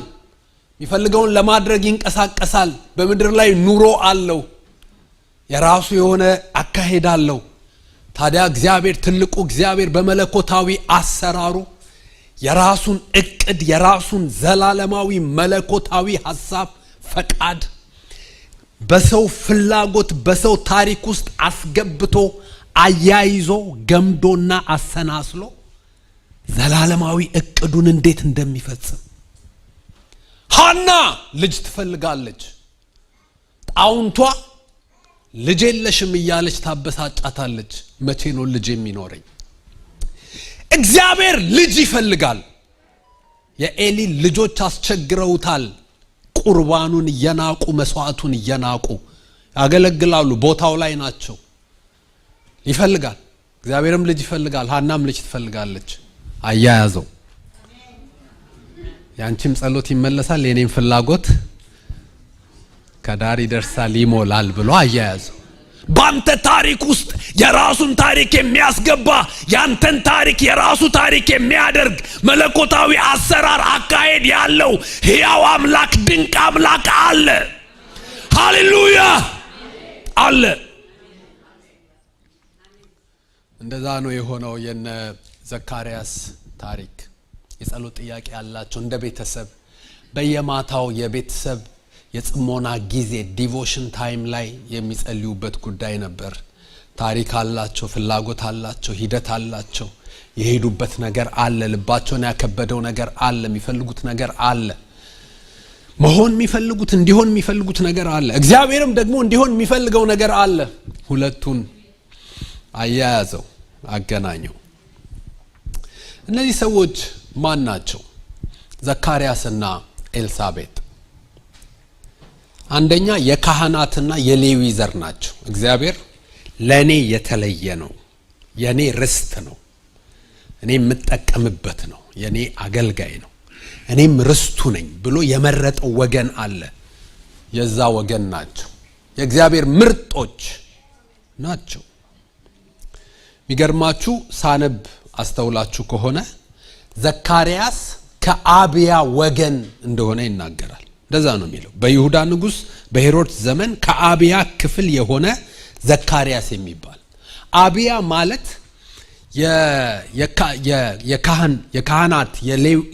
ይፈልገውን ለማድረግ ይንቀሳቀሳል። በምድር ላይ ኑሮ አለው፣ የራሱ የሆነ አካሄድ አለው። ታዲያ እግዚአብሔር ትልቁ እግዚአብሔር በመለኮታዊ አሰራሩ የራሱን እቅድ የራሱን ዘላለማዊ መለኮታዊ ሐሳብ ፈቃድ በሰው ፍላጎት በሰው ታሪክ ውስጥ አስገብቶ አያይዞ ገምዶና አሰናስሎ ዘላለማዊ እቅዱን እንዴት እንደሚፈጽም ሐና ልጅ ትፈልጋለች። ጣውንቷ ልጅ የለሽም እያለች ታበሳጫታለች። መቼ ነው ልጅ የሚኖረኝ? እግዚአብሔር ልጅ ይፈልጋል። የኤሊ ልጆች አስቸግረውታል። ቁርባኑን እየናቁ መስዋዕቱን እየናቁ ያገለግላሉ። ቦታው ላይ ናቸው። ይፈልጋል። እግዚአብሔርም ልጅ ይፈልጋል። ሐናም ልጅ ትፈልጋለች። አያያዘው። ያንቺም ጸሎት ይመለሳል፣ የኔም ፍላጎት ከዳር ይደርሳል ይሞላል ብሎ አያያዘው። ባንተ ታሪክ ውስጥ የራሱን ታሪክ የሚያስገባ ያንተን ታሪክ የራሱ ታሪክ የሚያደርግ መለኮታዊ አሰራር አካሄድ ያለው ሕያው አምላክ ድንቅ አምላክ አለ። ሃሌሉያ አለ። እንደዛ ነው የሆነው። የነ ዘካርያስ ታሪክ የጸሎት ጥያቄ ያላቸው እንደ ቤተሰብ በየማታው የቤተሰብ የጽሞና ጊዜ ዲቮሽን ታይም ላይ የሚጸልዩበት ጉዳይ ነበር። ታሪክ አላቸው፣ ፍላጎት አላቸው፣ ሂደት አላቸው። የሄዱበት ነገር አለ፣ ልባቸውን ያከበደው ነገር አለ፣ የሚፈልጉት ነገር አለ፣ መሆን የሚፈልጉት እንዲሆን የሚፈልጉት ነገር አለ፣ እግዚአብሔርም ደግሞ እንዲሆን የሚፈልገው ነገር አለ። ሁለቱን አያያዘው፣ አገናኘው። እነዚህ ሰዎች ማን ናቸው? ዘካርያስና ኤልሳቤጥ አንደኛ የካህናትና የሌዊ ዘር ናቸው። እግዚአብሔር ለኔ የተለየ ነው፣ የኔ ርስት ነው፣ እኔ የምጠቀምበት ነው፣ የኔ አገልጋይ ነው፣ እኔም ርስቱ ነኝ ብሎ የመረጠው ወገን አለ። የዛ ወገን ናቸው። የእግዚአብሔር ምርጦች ናቸው። የሚገርማችሁ ሳነብ አስተውላችሁ ከሆነ ዘካርያስ ከአብያ ወገን እንደሆነ ይናገራል። እንደዛ ነው የሚለው። በይሁዳ ንጉስ በሄሮድስ ዘመን ከአብያ ክፍል የሆነ ዘካርያስ የሚባል አብያ ማለት የካህናት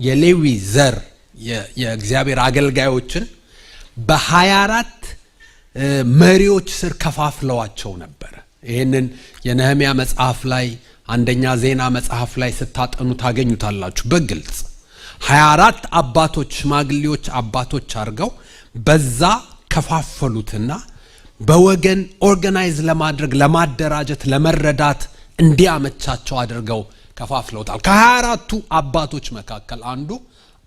የሌዊ ዘር የእግዚአብሔር አገልጋዮችን በ24 መሪዎች ስር ከፋፍለዋቸው ነበር። ይሄንን የነህምያ መጽሐፍ ላይ አንደኛ ዜና መጽሐፍ ላይ ስታጠኑ ታገኙታላችሁ በግልጽ 24 አባቶች ሽማግሌዎች አባቶች አድርገው በዛ ከፋፈሉትና በወገን ኦርጋናይዝ ለማድረግ ለማደራጀት ለመረዳት እንዲያመቻቸው አድርገው ከፋፍለውታል። ከ24ቱ አባቶች መካከል አንዱ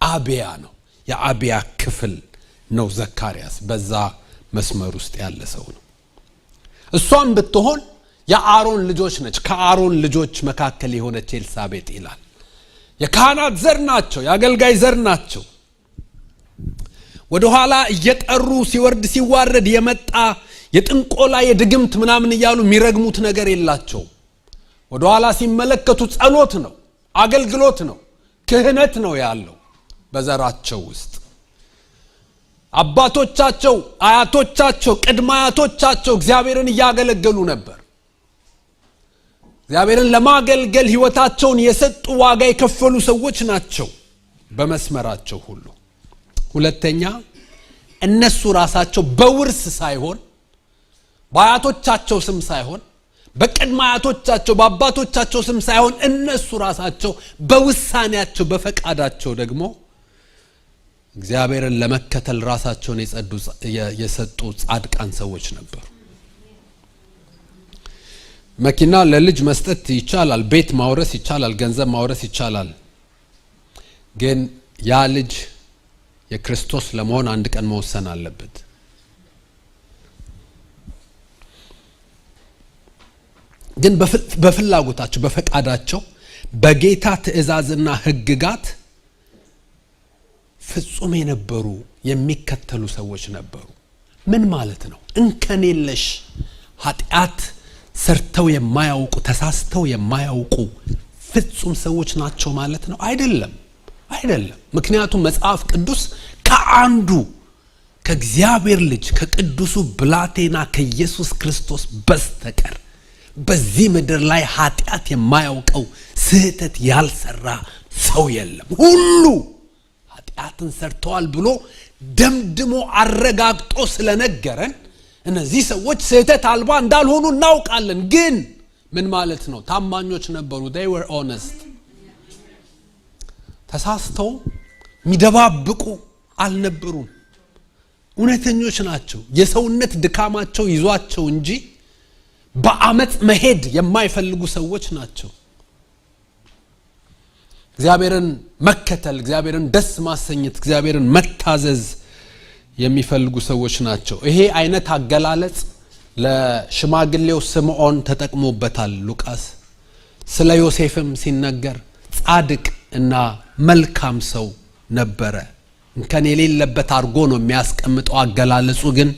አብያ ነው። የአብያ ክፍል ነው ዘካርያስ። በዛ መስመር ውስጥ ያለ ሰው ነው። እሷም ብትሆን የአሮን ልጆች ነች። ከአሮን ልጆች መካከል የሆነች ኤልሳቤጥ ይላል። የካህናት ዘር ናቸው፣ የአገልጋይ ዘር ናቸው። ወደ ኋላ እየጠሩ ሲወርድ ሲዋረድ የመጣ የጥንቆላ የድግምት ምናምን እያሉ የሚረግሙት ነገር የላቸው። ወደ ኋላ ሲመለከቱ ጸሎት ነው፣ አገልግሎት ነው፣ ክህነት ነው ያለው በዘራቸው ውስጥ። አባቶቻቸው፣ አያቶቻቸው፣ ቅድመ አያቶቻቸው እግዚአብሔርን እያገለገሉ ነበር። እግዚአብሔርን ለማገልገል ህይወታቸውን የሰጡ ዋጋ የከፈሉ ሰዎች ናቸው በመስመራቸው ሁሉ። ሁለተኛ እነሱ ራሳቸው በውርስ ሳይሆን በአያቶቻቸው ስም ሳይሆን በቅድመ አያቶቻቸው በአባቶቻቸው ስም ሳይሆን እነሱ ራሳቸው በውሳኔያቸው በፈቃዳቸው ደግሞ እግዚአብሔርን ለመከተል ራሳቸውን የሰጡ ጻድቃን ሰዎች ነበሩ። መኪና ለልጅ መስጠት ይቻላል፣ ቤት ማውረስ ይቻላል፣ ገንዘብ ማውረስ ይቻላል። ግን ያ ልጅ የክርስቶስ ለመሆን አንድ ቀን መወሰን አለበት። ግን በፍላጎታቸው በፈቃዳቸው በጌታ ትእዛዝና ህግጋት ፍጹም የነበሩ የሚከተሉ ሰዎች ነበሩ። ምን ማለት ነው? እንከን የለሽ ኃጢአት ሰርተው የማያውቁ ተሳስተው የማያውቁ ፍጹም ሰዎች ናቸው ማለት ነው? አይደለም። ምክንያቱም መጽሐፍ ቅዱስ ከአንዱ ከእግዚአብሔር ልጅ ከቅዱሱ ብላቴና ከኢየሱስ ክርስቶስ በስተቀር በዚህ ምድር ላይ ኃጢአት የማያውቀው ስህተት ያልሰራ ሰው የለም። ሁሉ ኃጢአትን ሰርተዋል ብሎ ደምድሞ አረጋግጦ ስለነገረን እነዚህ ሰዎች ስህተት አልባ እንዳልሆኑ እናውቃለን። ግን ምን ማለት ነው? ታማኞች ነበሩ። they were honest። ተሳስተው የሚደባብቁ አልነበሩም። እውነተኞች ናቸው። የሰውነት ድካማቸው ይዟቸው እንጂ በአመጽ መሄድ የማይፈልጉ ሰዎች ናቸው። እግዚአብሔርን መከተል፣ እግዚአብሔርን ደስ ማሰኘት፣ እግዚአብሔርን መታዘዝ የሚፈልጉ ሰዎች ናቸው። ይሄ አይነት አገላለጽ ለሽማግሌው ስምዖን ተጠቅሞበታል ሉቃስ። ስለ ዮሴፍም ሲነገር ጻድቅ እና መልካም ሰው ነበረ። እንከን የሌለበት አድርጎ ነው የሚያስቀምጠው። አገላለጹ ግን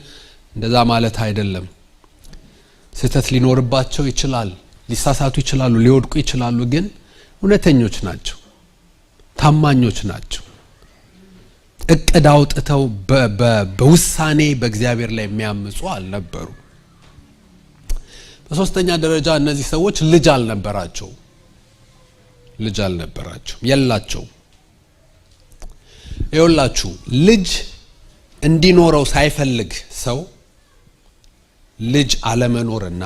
እንደዛ ማለት አይደለም። ስህተት ሊኖርባቸው ይችላል፣ ሊሳሳቱ ይችላሉ፣ ሊወድቁ ይችላሉ። ግን እውነተኞች ናቸው፣ ታማኞች ናቸው። እቅድ አውጥተው በውሳኔ በእግዚአብሔር ላይ የሚያምፁ አልነበሩ። በሶስተኛ ደረጃ እነዚህ ሰዎች ልጅ አልነበራቸው የላቸው። ይኸውላችሁ ልጅ እንዲኖረው ሳይፈልግ ሰው ልጅ አለመኖርና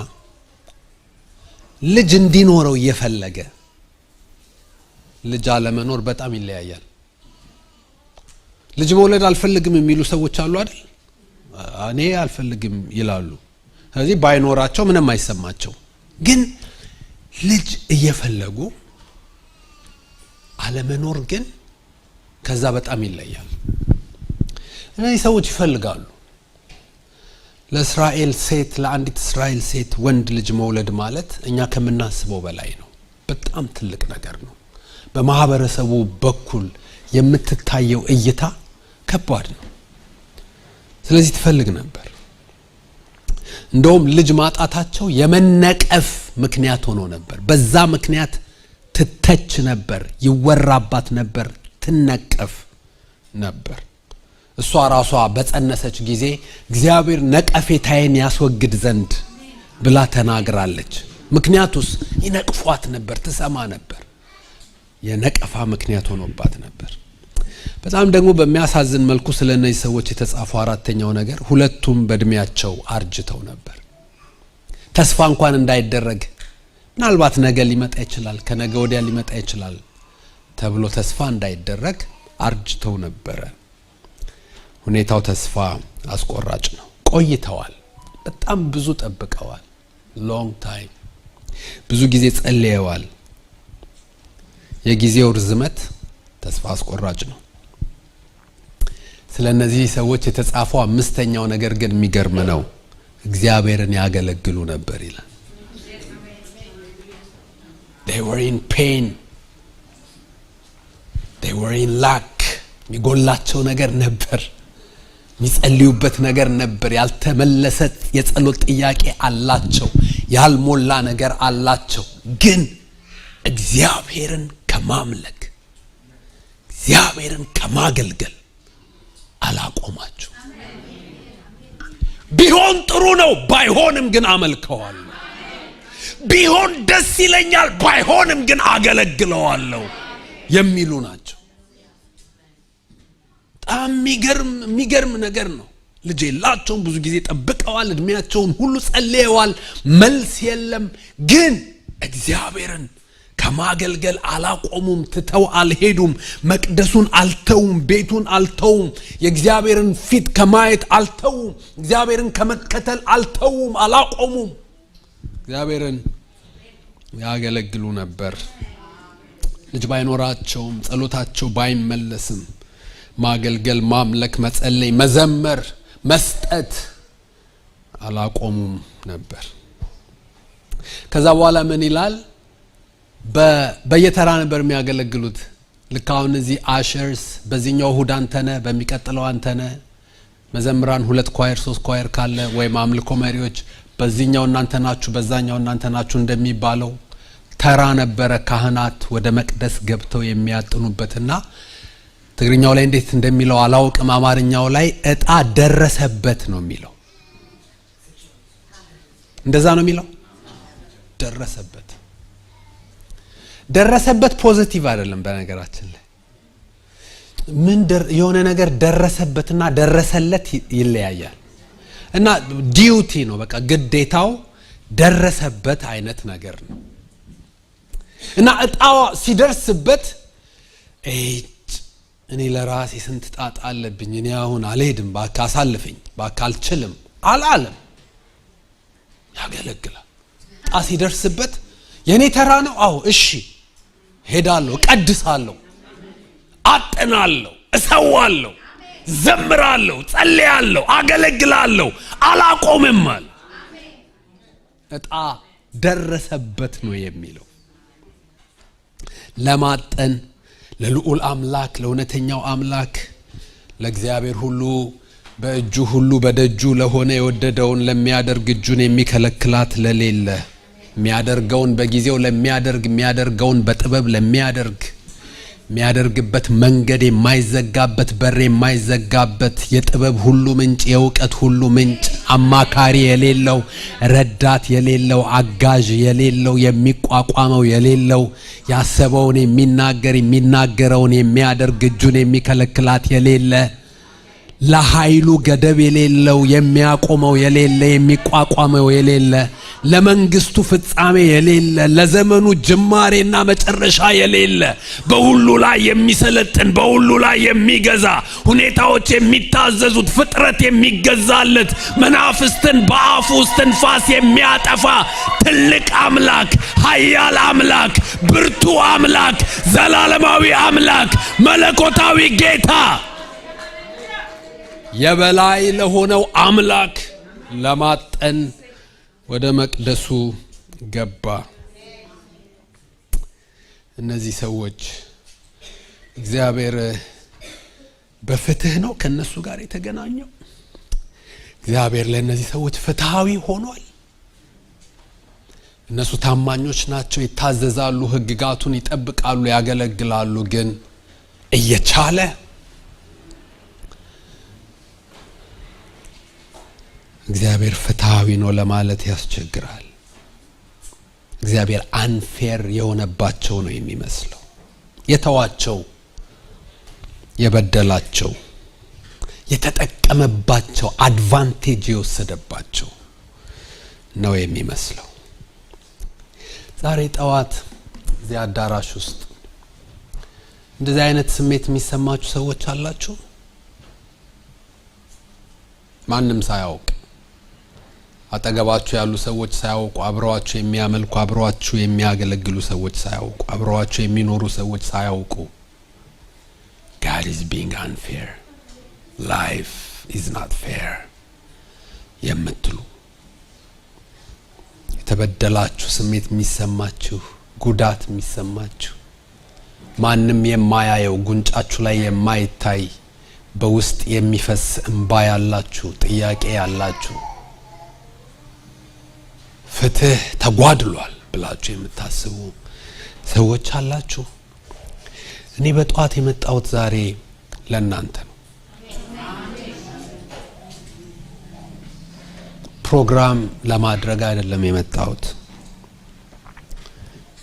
ልጅ እንዲኖረው እየፈለገ ልጅ አለመኖር በጣም ይለያያል። ልጅ መውለድ አልፈልግም የሚሉ ሰዎች አሉ አይደል? እኔ አልፈልግም ይላሉ። ስለዚህ ባይኖራቸው ምንም አይሰማቸው። ግን ልጅ እየፈለጉ አለመኖር ግን ከዛ በጣም ይለያል። እነዚህ ሰዎች ይፈልጋሉ። ለአንዲት እስራኤል ሴት ወንድ ልጅ መውለድ ማለት እኛ ከምናስበው በላይ ነው። በጣም ትልቅ ነገር ነው። በማህበረሰቡ በኩል የምትታየው እይታ ከባድ ነው። ስለዚህ ትፈልግ ነበር። እንደውም ልጅ ማጣታቸው የመነቀፍ ምክንያት ሆኖ ነበር። በዛ ምክንያት ትተች ነበር፣ ይወራባት ነበር፣ ትነቀፍ ነበር። እሷ ራሷ በጸነሰች ጊዜ እግዚአብሔር ነቀፌታዬን ያስወግድ ዘንድ ብላ ተናግራለች። ምክንያቱስ ይነቅፏት ነበር፣ ትሰማ ነበር። የነቀፋ ምክንያት ሆኖባት ነበር። በጣም ደግሞ በሚያሳዝን መልኩ ስለነዚህ ሰዎች የተጻፈው አራተኛው ነገር ሁለቱም በእድሜያቸው አርጅተው ነበር። ተስፋ እንኳን እንዳይደረግ ምናልባት ነገ ሊመጣ ይችላል፣ ከነገ ወዲያ ሊመጣ ይችላል ተብሎ ተስፋ እንዳይደረግ አርጅተው ነበረ። ሁኔታው ተስፋ አስቆራጭ ነው። ቆይተዋል። በጣም ብዙ ጠብቀዋል። ሎንግ ታይም፣ ብዙ ጊዜ ጸልየዋል። የጊዜው ርዝመት ተስፋ አስቆራጭ ነው። ስለነዚህ ሰዎች የተጻፈው አምስተኛው ነገር ግን የሚገርም ነው። እግዚአብሔርን ያገለግሉ ነበር ይላል። They were in pain. They were in lack. የሚጎላቸው ነገር ነበር። የሚጸልዩበት ነገር ነበር። ያልተመለሰ የጸሎት ጥያቄ አላቸው። ያልሞላ ነገር አላቸው። ግን እግዚአብሔርን ከማምለክ እግዚአብሔርን ከማገልገል አላቆማቸው። ቢሆን ጥሩ ነው፣ ባይሆንም ግን አመልከዋለሁ። ቢሆን ደስ ይለኛል፣ ባይሆንም ግን አገለግለዋለሁ የሚሉ ናቸው። በጣም የሚገርም ነገር ነው። ልጅ የላቸውም። ብዙ ጊዜ ጠብቀዋል። እድሜያቸውን ሁሉ ጸልየዋል። መልስ የለም። ግን እግዚአብሔርን ከማገልገል አላቆሙም። ትተው አልሄዱም። መቅደሱን አልተውም። ቤቱን አልተውም። የእግዚአብሔርን ፊት ከማየት አልተውም። እግዚአብሔርን ከመከተል አልተውም፣ አላቆሙም። እግዚአብሔርን ያገለግሉ ነበር። ልጅ ባይኖራቸውም፣ ጸሎታቸው ባይመለስም ማገልገል፣ ማምለክ፣ መጸለይ፣ መዘመር፣ መስጠት አላቆሙም ነበር። ከዛ በኋላ ምን ይላል? በየተራ ነበር የሚያገለግሉት። ልክ አሁን እዚህ አሸርስ በዚህኛው እሁድ አንተነ፣ በሚቀጥለው አንተነ፣ መዘምራን 2 ኳየር 3 ኳየር ካለ ወይም አምልኮ መሪዎች በዚህኛው እናንተ ናችሁ፣ በዛኛው እናንተ ናችሁ እንደሚባለው ተራ ነበረ። ካህናት ወደ መቅደስ ገብተው የሚያጥኑበትና ትግርኛው ላይ እንዴት እንደሚለው አላውቅም፣ አማርኛው ላይ እጣ ደረሰበት ነው የሚለው። እንደዛ ነው የሚለው። ደረሰበት ፖዚቲቭ አይደለም። በነገራችን ላይ የሆነ ነገር ደረሰበትና ደረሰለት ይለያያል። እና ዲዩቲ ነው፣ በቃ ግዴታው ደረሰበት አይነት ነገር ነው። እና እጣዋ ሲደርስበት እኔ ለራሴ ስንት ጣጣ አለብኝ፣ እኔ አሁን አልሄድም፣ ባካ አሳልፈኝ፣ ባካ አልችልም አላለም። ያገለግላል። እጣ ሲደርስበት የኔ ተራ ነው፣ አዎ እሺ ሄዳለሁ፣ ቀድሳለሁ፣ አጥናለሁ፣ እሰዋለሁ፣ ዘምራለሁ፣ ጸልያለሁ፣ አገለግላለሁ፣ አላቆምም አለ። እጣ ደረሰበት ነው የሚለው። ለማጠን ለልዑል አምላክ ለእውነተኛው አምላክ ለእግዚአብሔር ሁሉ በእጁ ሁሉ በደጁ ለሆነ የወደደውን ለሚያደርግ እጁን የሚከለክላት ለሌለ የሚያደርገውን በጊዜው ለሚያደርግ የሚያደርገውን በጥበብ ለሚያደርግ የሚያደርግበት መንገድ የማይዘጋበት በር የማይዘጋበት የጥበብ ሁሉ ምንጭ የእውቀት ሁሉ ምንጭ አማካሪ የሌለው ረዳት የሌለው አጋዥ የሌለው የሚቋቋመው የሌለው ያሰበውን የሚናገረውን የሚያደርግ እጁን የሚከለክላት የሌለ ለኃይሉ ገደብ የሌለው የሚያቆመው የሌለ የሚቋቋመው የሌለ ለመንግስቱ ፍጻሜ የሌለ ለዘመኑ ጅማሬና መጨረሻ የሌለ በሁሉ ላይ የሚሰለጥን በሁሉ ላይ የሚገዛ ሁኔታዎች የሚታዘዙት ፍጥረት የሚገዛለት መናፍስትን በአፉ እስትንፋስ የሚያጠፋ ትልቅ አምላክ ኃያል አምላክ ብርቱ አምላክ ዘላለማዊ አምላክ መለኮታዊ ጌታ የበላይ ለሆነው አምላክ ለማጠን ወደ መቅደሱ ገባ። እነዚህ ሰዎች እግዚአብሔር በፍትህ ነው ከነሱ ጋር የተገናኘው። እግዚአብሔር ለእነዚህ ሰዎች ፍትሃዊ ሆኗል። እነሱ ታማኞች ናቸው፣ ይታዘዛሉ፣ ህግጋቱን ይጠብቃሉ፣ ያገለግላሉ። ግን እየቻለ እግዚአብሔር ፍትሃዊ ነው ለማለት ያስቸግራል። እግዚአብሔር አንፌር የሆነባቸው ነው የሚመስለው። የተዋቸው፣ የበደላቸው፣ የተጠቀመባቸው፣ አድቫንቴጅ የወሰደባቸው ነው የሚመስለው። ዛሬ ጠዋት እዚህ አዳራሽ ውስጥ እንደዚህ አይነት ስሜት የሚሰማችሁ ሰዎች አላችሁ? ማንም ሳያውቅ አጠገባችሁ ያሉ ሰዎች ሳያውቁ አብረዋችሁ የሚያመልኩ አብረዋችሁ የሚያገለግሉ ሰዎች ሳያውቁ አብረዋችሁ የሚኖሩ ሰዎች ሳያውቁ God is being unfair, life is not fair የምትሉ የተበደላችሁ ስሜት የሚሰማችሁ ጉዳት የሚሰማችሁ ማንም የማያየው ጉንጫችሁ ላይ የማይታይ በውስጥ የሚፈስ እንባ ያላችሁ ጥያቄ ያላችሁ ፍትህ ተጓድሏል ብላችሁ የምታስቡ ሰዎች አላችሁ። እኔ በጧት የመጣሁት ዛሬ ለእናንተ ነው። ፕሮግራም ለማድረግ አይደለም የመጣሁት፣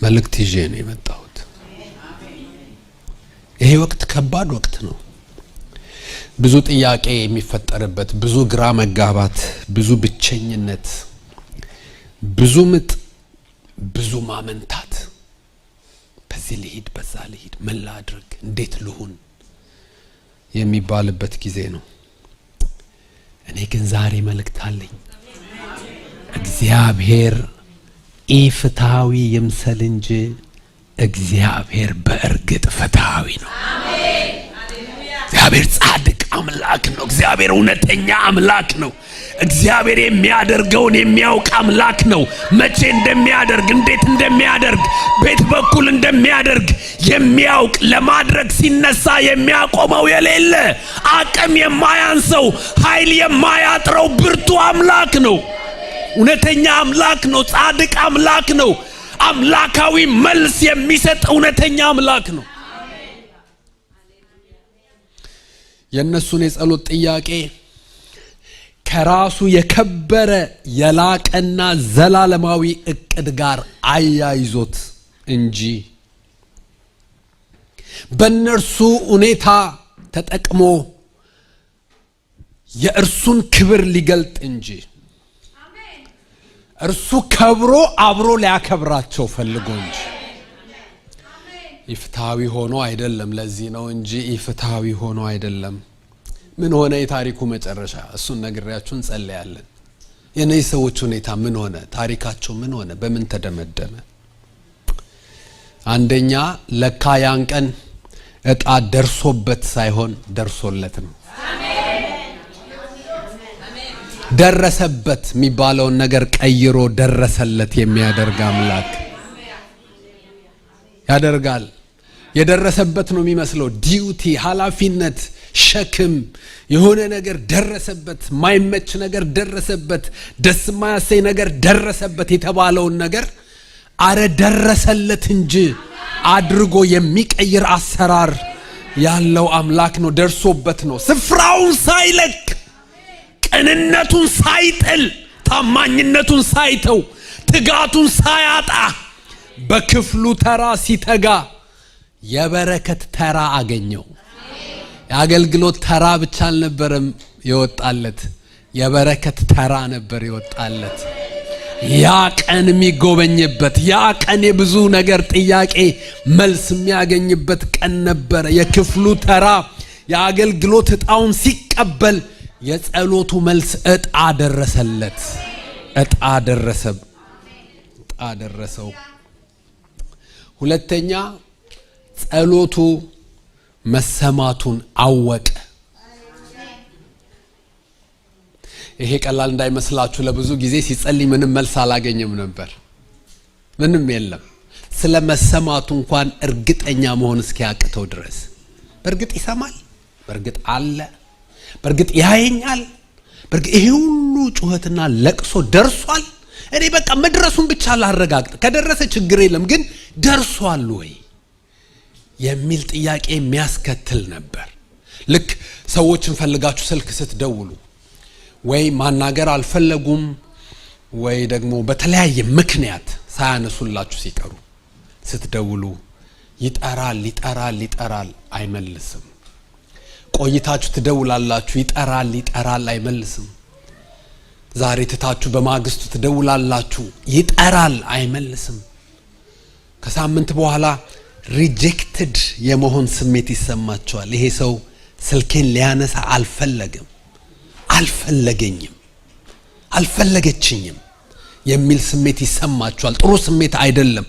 መልእክት ይዤ ነው የመጣሁት። ይሄ ወቅት ከባድ ወቅት ነው። ብዙ ጥያቄ የሚፈጠርበት፣ ብዙ ግራ መጋባት፣ ብዙ ብቸኝነት፣ ብዙ ምጥ፣ ብዙ ማመንታት፣ በዚህ ልሂድ በዛ ልሂድ ምን ላድርግ እንዴት ልሁን የሚባልበት ጊዜ ነው። እኔ ግን ዛሬ መልእክት አለኝ። እግዚአብሔር ኢፍትሃዊ ይምሰል እንጂ እግዚአብሔር በእርግጥ ፍትሃዊ ነው። እግዚአብሔር ጻድቅ አምላክ ነው። እግዚአብሔር እውነተኛ አምላክ ነው። እግዚአብሔር የሚያደርገውን የሚያውቅ አምላክ ነው። መቼ እንደሚያደርግ እንዴት እንደሚያደርግ ቤት በኩል እንደሚያደርግ የሚያውቅ ለማድረግ ሲነሳ የሚያቆመው የሌለ አቅም የማያንሰው ኃይል የማያጥረው ብርቱ አምላክ ነው። እውነተኛ አምላክ ነው። ጻድቅ አምላክ ነው። አምላካዊ መልስ የሚሰጥ እውነተኛ አምላክ ነው። የነሱን የጸሎት ጥያቄ ከራሱ የከበረ የላቀና ዘላለማዊ እቅድ ጋር አያይዞት እንጂ በእነርሱ ሁኔታ ተጠቅሞ የእርሱን ክብር ሊገልጥ እንጂ እርሱ ከብሮ አብሮ ሊያከብራቸው ፈልጎ እንጂ ኢፍትሃዊ ሆኖ አይደለም። ለዚህ ነው እንጂ ኢፍትሃዊ ሆኖ አይደለም። ምን ሆነ የታሪኩ መጨረሻ? እሱን ነግሬያችሁ እንጸልያለን። የነዚህ ሰዎች ሁኔታ ምን ሆነ? ታሪካቸው ምን ሆነ? በምን ተደመደመ? አንደኛ ለካ ያን ቀን እጣ ደርሶበት ሳይሆን ደርሶለት ነው። ደረሰበት የሚባለው ነገር ቀይሮ ደረሰለት የሚያደርግ አምላክ ያደርጋል። የደረሰበት ነው የሚመስለው ዲዩቲ፣ ኃላፊነት፣ ሸክም የሆነ ነገር ደረሰበት፣ ማይመች ነገር ደረሰበት፣ ደስ ማያሰኝ ነገር ደረሰበት የተባለውን ነገር አረ ደረሰለት እንጂ አድርጎ የሚቀይር አሰራር ያለው አምላክ ነው። ደርሶበት ነው። ስፍራውን ሳይለቅ፣ ቅንነቱን ሳይጥል፣ ታማኝነቱን ሳይተው፣ ትጋቱን ሳያጣ በክፍሉ ተራ ሲተጋ የበረከት ተራ አገኘው። የአገልግሎት ተራ ብቻ አልነበረም የወጣለት፣ የበረከት ተራ ነበር የወጣለት። ያ ቀን የሚጎበኝበት፣ ያ ቀን የብዙ ነገር ጥያቄ መልስ የሚያገኝበት ቀን ነበረ። የክፍሉ ተራ የአገልግሎት እጣውን ሲቀበል የጸሎቱ መልስ እጣ ደረሰለት። እጣ ደረሰው። ሁለተኛ ጸሎቱ መሰማቱን አወቀ። ይሄ ቀላል እንዳይመስላችሁ። ለብዙ ጊዜ ሲጸልይ ምንም መልስ አላገኘም ነበር። ምንም የለም። ስለ መሰማቱ እንኳን እርግጠኛ መሆን እስኪያቅተው ድረስ በእርግጥ ይሰማል፣ በእርግጥ አለ፣ በእርግጥ ያየኛል፣ በእርግጥ ይሄ ሁሉ ጩኸትና ለቅሶ ደርሷል። እኔ በቃ መድረሱን ብቻ ላረጋግጥ፣ ከደረሰ ችግር የለም፣ ግን ደርሷል ወይ የሚል ጥያቄ የሚያስከትል ነበር። ልክ ሰዎችን ፈልጋችሁ ስልክ ስትደውሉ ወይ ማናገር አልፈለጉም ወይ ደግሞ በተለያየ ምክንያት ሳያነሱላችሁ ሲቀሩ ስትደውሉ ይጠራል አይመልስም። ቆይታችሁ ትደውላላችሁ፣ ይጠራል አይመልስም። ዛሬ ትታችሁ በማግስቱ ትደውላላችሁ፣ ይጠራል አይመልስም። ከሳምንት በኋላ ሪጀክትድ የመሆን ስሜት ይሰማቸዋል። ይሄ ሰው ስልኬን ሊያነሳ አልፈለገም፣ አልፈለገኝም፣ አልፈለገችኝም የሚል ስሜት ይሰማቸዋል። ጥሩ ስሜት አይደለም።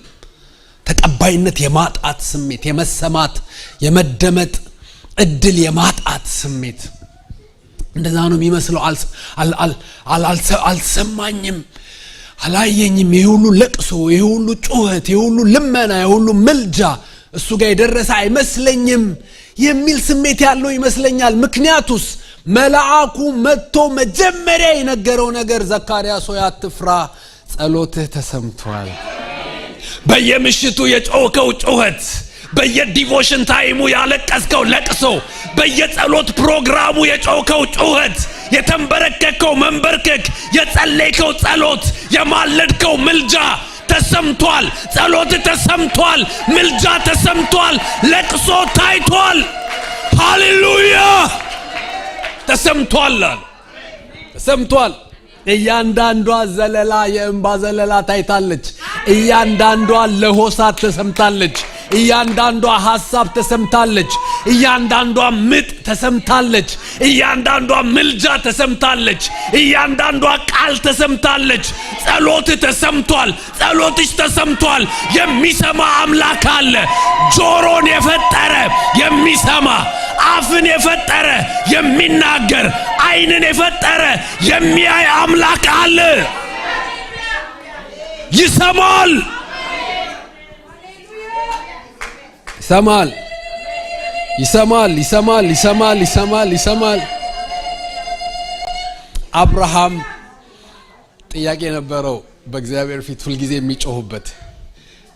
ተቀባይነት የማጣት ስሜት፣ የመሰማት የመደመጥ እድል የማጣት ስሜት እንደዛ ነው የሚመስለው። አልሰማኝም፣ አላየኝም፣ ይሄ ሁሉ ለቅሶ፣ ይሄ ሁሉ ጩኸት፣ ይሄ ሁሉ ልመና፣ ይሄ ሁሉ ምልጃ እሱ ጋር የደረሰ አይመስለኝም የሚል ስሜት ያለው ይመስለኛል። ምክንያቱስ መልአኩ መጥቶ መጀመሪያ የነገረው ነገር ዘካርያስ ሆይ አትፍራ፣ ጸሎትህ ተሰምቷል። በየምሽቱ የጮኸው ጩኸት፣ በየዲቮሽን ታይሙ ያለቀስከው ለቅሶ፣ በየጸሎት ፕሮግራሙ የጮኸው ጩኸት፣ የተንበረከከው መንበርከክ፣ የጸለይከው ጸሎት፣ የማለድከው ምልጃ ተሰምቷል። ጸሎት ተሰምቷል። ምልጃ ተሰምቷል። ለቅሶ ታይቷል። ሃሌሉያ! ተሰምቷል። እያንዳንዷ ዘለላ የእንባ ዘለላ ታይታለች። እያንዳንዷ ለሆሳት ተሰምታለች። እያንዳንዷ ሐሳብ ተሰምታለች። እያንዳንዷ ምጥ ተሰምታለች። እያንዳንዷ ምልጃ ተሰምታለች። እያንዳንዷ ቃል ተሰምታለች። ጸሎት ተሰምቷል። ጸሎትሽ ተሰምቷል። የሚሰማ አምላክ አለ። ጆሮን የፈጠረ የሚሰማ፣ አፍን የፈጠረ የሚናገር፣ ዓይንን የፈጠረ የሚያይ አምላክ አለ። ይሰማል። ይሰማል። አብርሃም ጥያቄ ነበረው በእግዚአብሔር ፊት ሁልጊዜ የሚጮህበት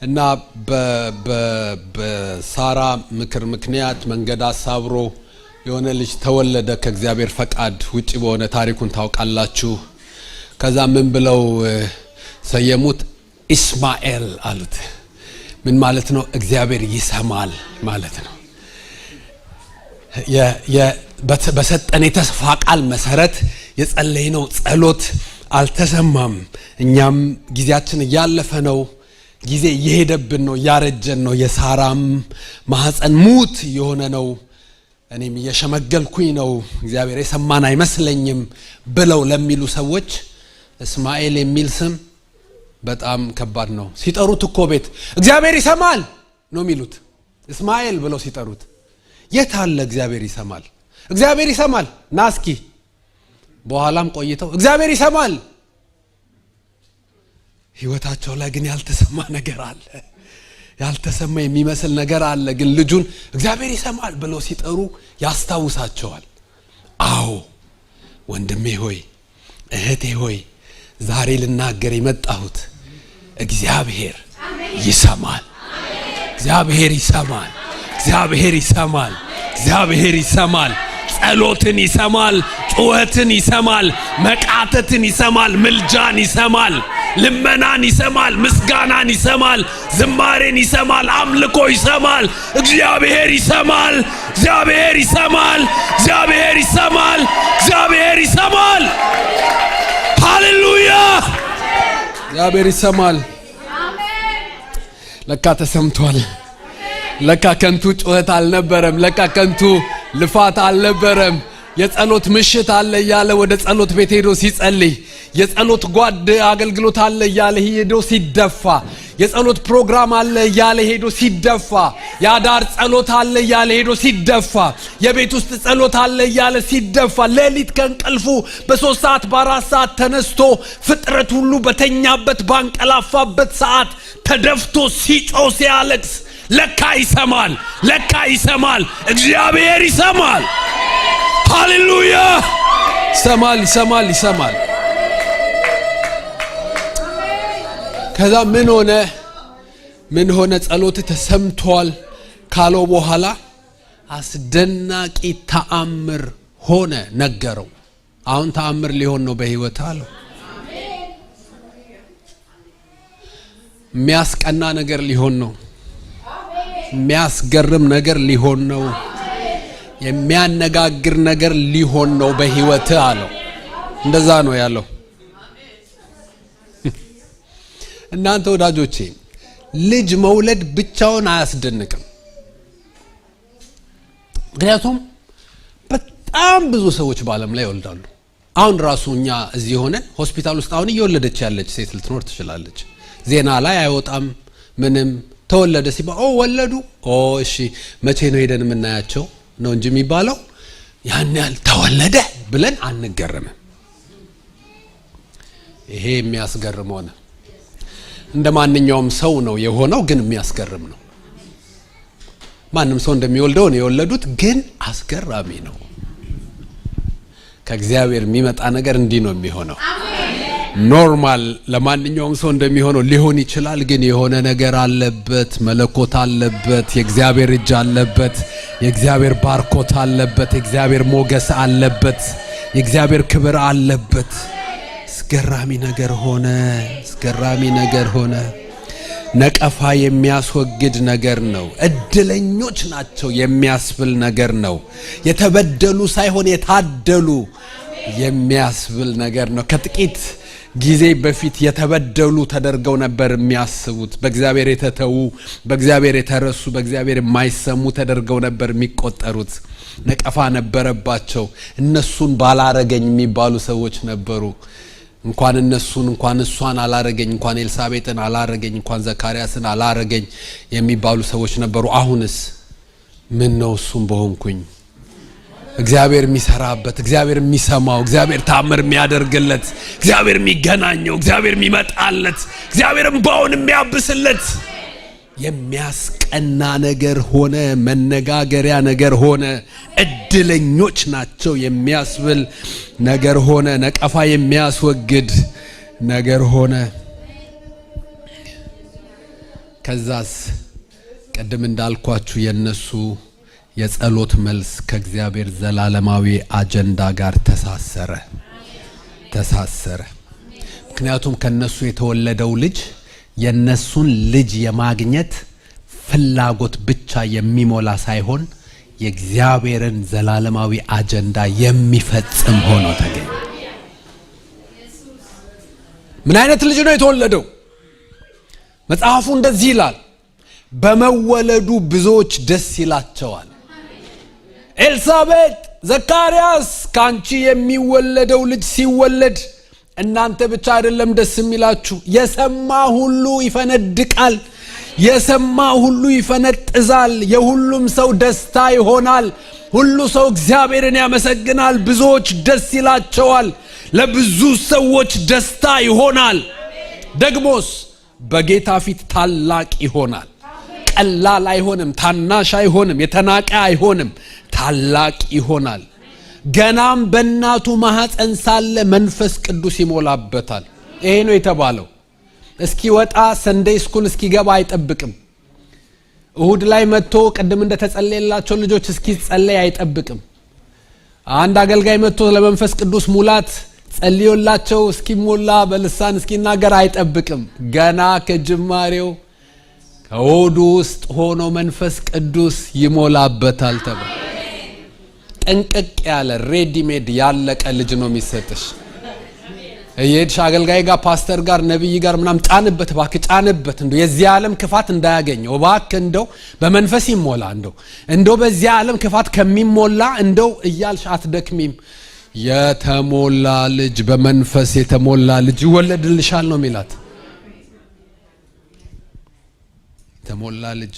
እና በሳራ ምክር ምክንያት መንገድ አሳብሮ የሆነ ልጅ ተወለደ ከእግዚአብሔር ፈቃድ ውጪ በሆነ ታሪኩን ታውቃላችሁ። ከዛ ምን ብለው ሰየሙት? ኢስማኤል አሉት። ምን ማለት ነው? እግዚአብሔር ይሰማል ማለት ነው። በሰጠን የተስፋ ቃል መሰረት የጸለይነው ጸሎት አልተሰማም። እኛም ጊዜያችን እያለፈ ነው። ጊዜ እየሄደብን ነው። እያረጀን ነው። የሳራም ማህፀን ሙት የሆነ ነው። እኔም እየሸመገልኩኝ ነው። እግዚአብሔር የሰማን አይመስለኝም ብለው ለሚሉ ሰዎች እስማኤል የሚል ስም በጣም ከባድ ነው። ሲጠሩት እኮ ቤት እግዚአብሔር ይሰማል ነው የሚሉት። እስማኤል ብለው ሲጠሩት የት አለ እግዚአብሔር ይሰማል፣ እግዚአብሔር ይሰማል ናስኪ። በኋላም ቆይተው እግዚአብሔር ይሰማል። ህይወታቸው ላይ ግን ያልተሰማ ነገር አለ፣ ያልተሰማ የሚመስል ነገር አለ። ግን ልጁን እግዚአብሔር ይሰማል ብለው ሲጠሩ ያስታውሳቸዋል። አዎ ወንድሜ ሆይ እህቴ ሆይ ዛሬ ልናገር የመጣሁት እግዚአብሔር ይሰማል፣ እግዚአብሔር ይሰማል፣ እግዚአብሔር ይሰማል፣ እግዚአብሔር ይሰማል። ጸሎትን ይሰማል፣ ጩኸትን ይሰማል፣ መቃተትን ይሰማል፣ ምልጃን ይሰማል፣ ልመናን ይሰማል፣ ምስጋናን ይሰማል፣ ዝማሬን ይሰማል፣ አምልኮ ይሰማል። እግዚአብሔር ይሰማል፣ እግዚአብሔር ይሰማል፣ እግዚአብሔር ይሰማል፣ እግዚአብሔር ይሰማል። ሃሌሉያ! እግዚአብሔር ይሰማል። ለካ ተሰምቷል። ለካ ከንቱ ጩኸት አልነበረም። ለካ ከንቱ ልፋት አልነበረም። የጸሎት ምሽት አለ ያለ ወደ ጸሎት ቤት ሄዶ ሲጸልይ፣ የጸሎት ጓድ አገልግሎት አለ ያለ ሄዶ ሲደፋ፣ የጸሎት ፕሮግራም አለ ያለ ሄዶ ሲደፋ፣ ያዳር ጸሎት አለ ያለ ሄዶ ሲደፋ፣ የቤት ውስጥ ጸሎት አለ ያለ ሲደፋ፣ ሌሊት ከእንቅልፉ በ3 ሰዓት በ4 ሰዓት ተነስቶ ፍጥረት ሁሉ በተኛበት ባንቀላፋበት ሰዓት ተደፍቶ ሲጮህ ሲያለቅስ ለካ ይሰማል፣ ለካ ይሰማል። እግዚአብሔር ይሰማል። ሃሌሉያ! ይሰማል፣ ይሰማል፣ ይሰማል። ከዛ ምን ሆነ ጸሎት ተሰምቷል ካለው በኋላ አስደናቂ ተአምር ሆነ ነገረው። አሁን ተአምር ሊሆን ነው በህይወት አለው። የሚያስቀና ነገር ሊሆን ነው። የሚያስገርም ነገር ሊሆን ነው። የሚያነጋግር ነገር ሊሆን ነው በህይወት አለው። እንደዛ ነው ያለው። እናንተ ወዳጆቼ ልጅ መውለድ ብቻውን አያስደንቅም። ምክንያቱም በጣም ብዙ ሰዎች በዓለም ላይ ይወልዳሉ። አሁን ራሱ እኛ እዚህ ሆነን ሆስፒታል ውስጥ አሁን እየወለደች ያለች ሴት ልትኖር ትችላለች። ዜና ላይ አይወጣም ምንም። ተወለደ ሲባል ወለዱ፣ እሺ መቼ ነው ሄደን የምናያቸው ነው እንጂ የሚባለው ያን ያህል ተወለደ ብለን አንገረምም። ይሄ የሚያስገርም ሆነ። እንደ ማንኛውም ሰው ነው የሆነው፣ ግን የሚያስገርም ነው። ማንም ሰው እንደሚወልደው ነው የወለዱት፣ ግን አስገራሚ ነው። ከእግዚአብሔር የሚመጣ ነገር እንዲህ ነው የሚሆነው። ኖርማል ለማንኛውም ሰው እንደሚሆነው ሊሆን ይችላል፣ ግን የሆነ ነገር አለበት። መለኮት አለበት፣ የእግዚአብሔር እጅ አለበት፣ የእግዚአብሔር ባርኮት አለበት፣ የእግዚአብሔር ሞገስ አለበት፣ የእግዚአብሔር ክብር አለበት። አስገራሚ ነገር ሆነ፣ አስገራሚ ነገር ሆነ። ነቀፋ የሚያስወግድ ነገር ነው። እድለኞች ናቸው የሚያስብል ነገር ነው። የተበደሉ ሳይሆን የታደሉ የሚያስብል ነገር ነው። ከጥቂት ጊዜ በፊት የተበደሉ ተደርገው ነበር የሚያስቡት። በእግዚአብሔር የተተዉ፣ በእግዚአብሔር የተረሱ፣ በእግዚአብሔር የማይሰሙ ተደርገው ነበር የሚቆጠሩት። ነቀፋ ነበረባቸው። እነሱን ባላረገኝ የሚባሉ ሰዎች ነበሩ። እንኳን እነሱን እንኳን እሷን አላረገኝ፣ እንኳን ኤልሳቤጥን አላረገኝ፣ እንኳን ዘካርያስን አላረገኝ የሚባሉ ሰዎች ነበሩ። አሁንስ ምን ነው እሱም በሆንኩኝ። እግዚአብሔር የሚሰራበት፣ እግዚአብሔር የሚሰማው፣ እግዚአብሔር ታምር የሚያደርግለት፣ እግዚአብሔር የሚገናኘው፣ እግዚአብሔር የሚመጣለት፣ እግዚአብሔር እንባውን የሚያብስለት የሚያስቀና ነገር ሆነ። መነጋገሪያ ነገር ሆነ። እድለኞች ናቸው የሚያስብል ነገር ሆነ። ነቀፋ የሚያስወግድ ነገር ሆነ። ከዛስ ቀደም እንዳልኳችሁ የነሱ የጸሎት መልስ ከእግዚአብሔር ዘላለማዊ አጀንዳ ጋር ተሳሰረ። ምክንያቱም ከነሱ የተወለደው ልጅ የነሱን ልጅ የማግኘት ፍላጎት ብቻ የሚሞላ ሳይሆን የእግዚአብሔርን ዘላለማዊ አጀንዳ የሚፈጽም ሆኖ ተገኘ። ምን አይነት ልጅ ነው የተወለደው? መጽሐፉ እንደዚህ ይላል፣ በመወለዱ ብዙዎች ደስ ይላቸዋል። ኤልሳቤጥ፣ ዘካርያስ ካንቺ የሚወለደው ልጅ ሲወለድ እናንተ ብቻ አይደለም ደስ የሚላችሁ፣ የሰማ ሁሉ ይፈነድቃል፣ የሰማ ሁሉ ይፈነጥዛል። የሁሉም ሰው ደስታ ይሆናል። ሁሉ ሰው እግዚአብሔርን ያመሰግናል። ብዙዎች ደስ ይላቸዋል። ለብዙ ሰዎች ደስታ ይሆናል። ደግሞስ በጌታ ፊት ታላቅ ይሆናል። ቀላል አይሆንም፣ ታናሽ አይሆንም፣ የተናቀ አይሆንም፣ ታላቅ ይሆናል። ገናም በእናቱ ማህፀን ሳለ መንፈስ ቅዱስ ይሞላበታል። ይሄ ነው የተባለው። እስኪወጣ ሰንዴይ ስኩል እስኪገባ አይጠብቅም። እሁድ ላይ መጥቶ ቅድም እንደተጸለየላቸው ልጆች እስኪጸለይ አይጠብቅም። አንድ አገልጋይ መጥቶ ለመንፈስ ቅዱስ ሙላት ጸልዮላቸው እስኪሞላ በልሳን እስኪናገር አይጠብቅም። ገና ከጅማሬው ከሆዱ ውስጥ ሆኖ መንፈስ ቅዱስ ይሞላበታል ተባለ። ጠንቀቅ ያለ ሬዲሜድ ያለቀ ልጅ ነው የሚሰጥሽ። እየሄድሽ አገልጋይ ጋር ፓስተር ጋር ነብይ ጋር ምናምን ጫንበት፣ እባክህ ጫንበት፣ እንደው የዚህ ዓለም ክፋት እንዳያገኘው እባክህ፣ እንደው በመንፈስ ይሞላ፣ እንደው በዚህ ዓለም ክፋት ከሚሞላ እንደው እያልሽ አትደክሚም። የተሞላ ልጅ በመንፈስ የተሞላ ልጅ ይወለድልሻል ነው የሚላት። የተሞላ ልጅ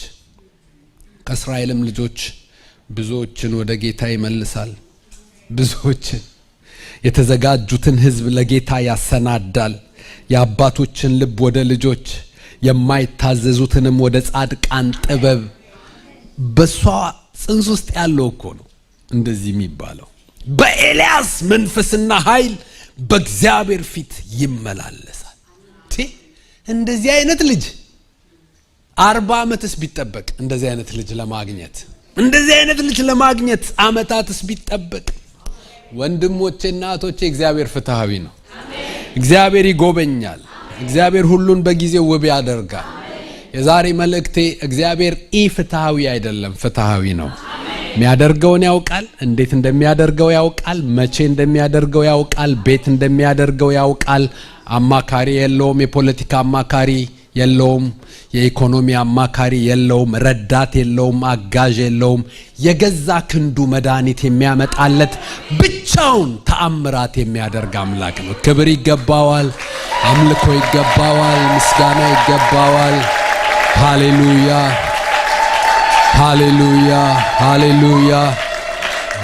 ከእስራኤልም ልጆች ብዙዎችን ወደ ጌታ ይመልሳል። ብዙዎችን የተዘጋጁትን ሕዝብ ለጌታ ያሰናዳል። የአባቶችን ልብ ወደ ልጆች፣ የማይታዘዙትንም ወደ ጻድቃን ጥበብ። በሷ ጽንስ ውስጥ ያለው እኮ ነው እንደዚህ የሚባለው። በኤልያስ መንፈስና ኃይል በእግዚአብሔር ፊት ይመላለሳል። እንደዚህ አይነት ልጅ 40 ዓመትስ ቢጠበቅ እንደዚህ አይነት ልጅ ለማግኘት እንደዚህ አይነት ልጅ ለማግኘት ዓመታትስ ቢጠበቅ፣ ወንድሞቼ እናቶቼ፣ እግዚአብሔር ፍትሃዊ ነው። እግዚአብሔር ይጎበኛል። እግዚአብሔር ሁሉን በጊዜው ውብ ያደርጋል። የዛሬ መልእክቴ እግዚአብሔር ፍትሃዊ አይደለም፣ ፍትሃዊ ነው። የሚያደርገውን ያውቃል። እንዴት እንደሚያደርገው ያውቃል። መቼ እንደሚያደርገው ያውቃል። ቤት እንደሚያደርገው ያውቃል። አማካሪ የለውም። የፖለቲካ አማካሪ የለውም። የኢኮኖሚ አማካሪ የለውም። ረዳት የለውም። አጋዥ የለውም። የገዛ ክንዱ መድኃኒት የሚያመጣለት ብቻውን ተአምራት የሚያደርግ አምላክ ነው። ክብር ይገባዋል። አምልኮ ይገባዋል። ምስጋና ይገባዋል። ሃሌሉያ ሃሌሉያ ሃሌሉያ።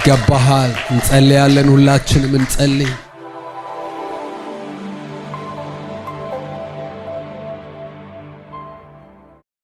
ገባሃል። እንጸልያለን። ሁላችንም እንጸልይ።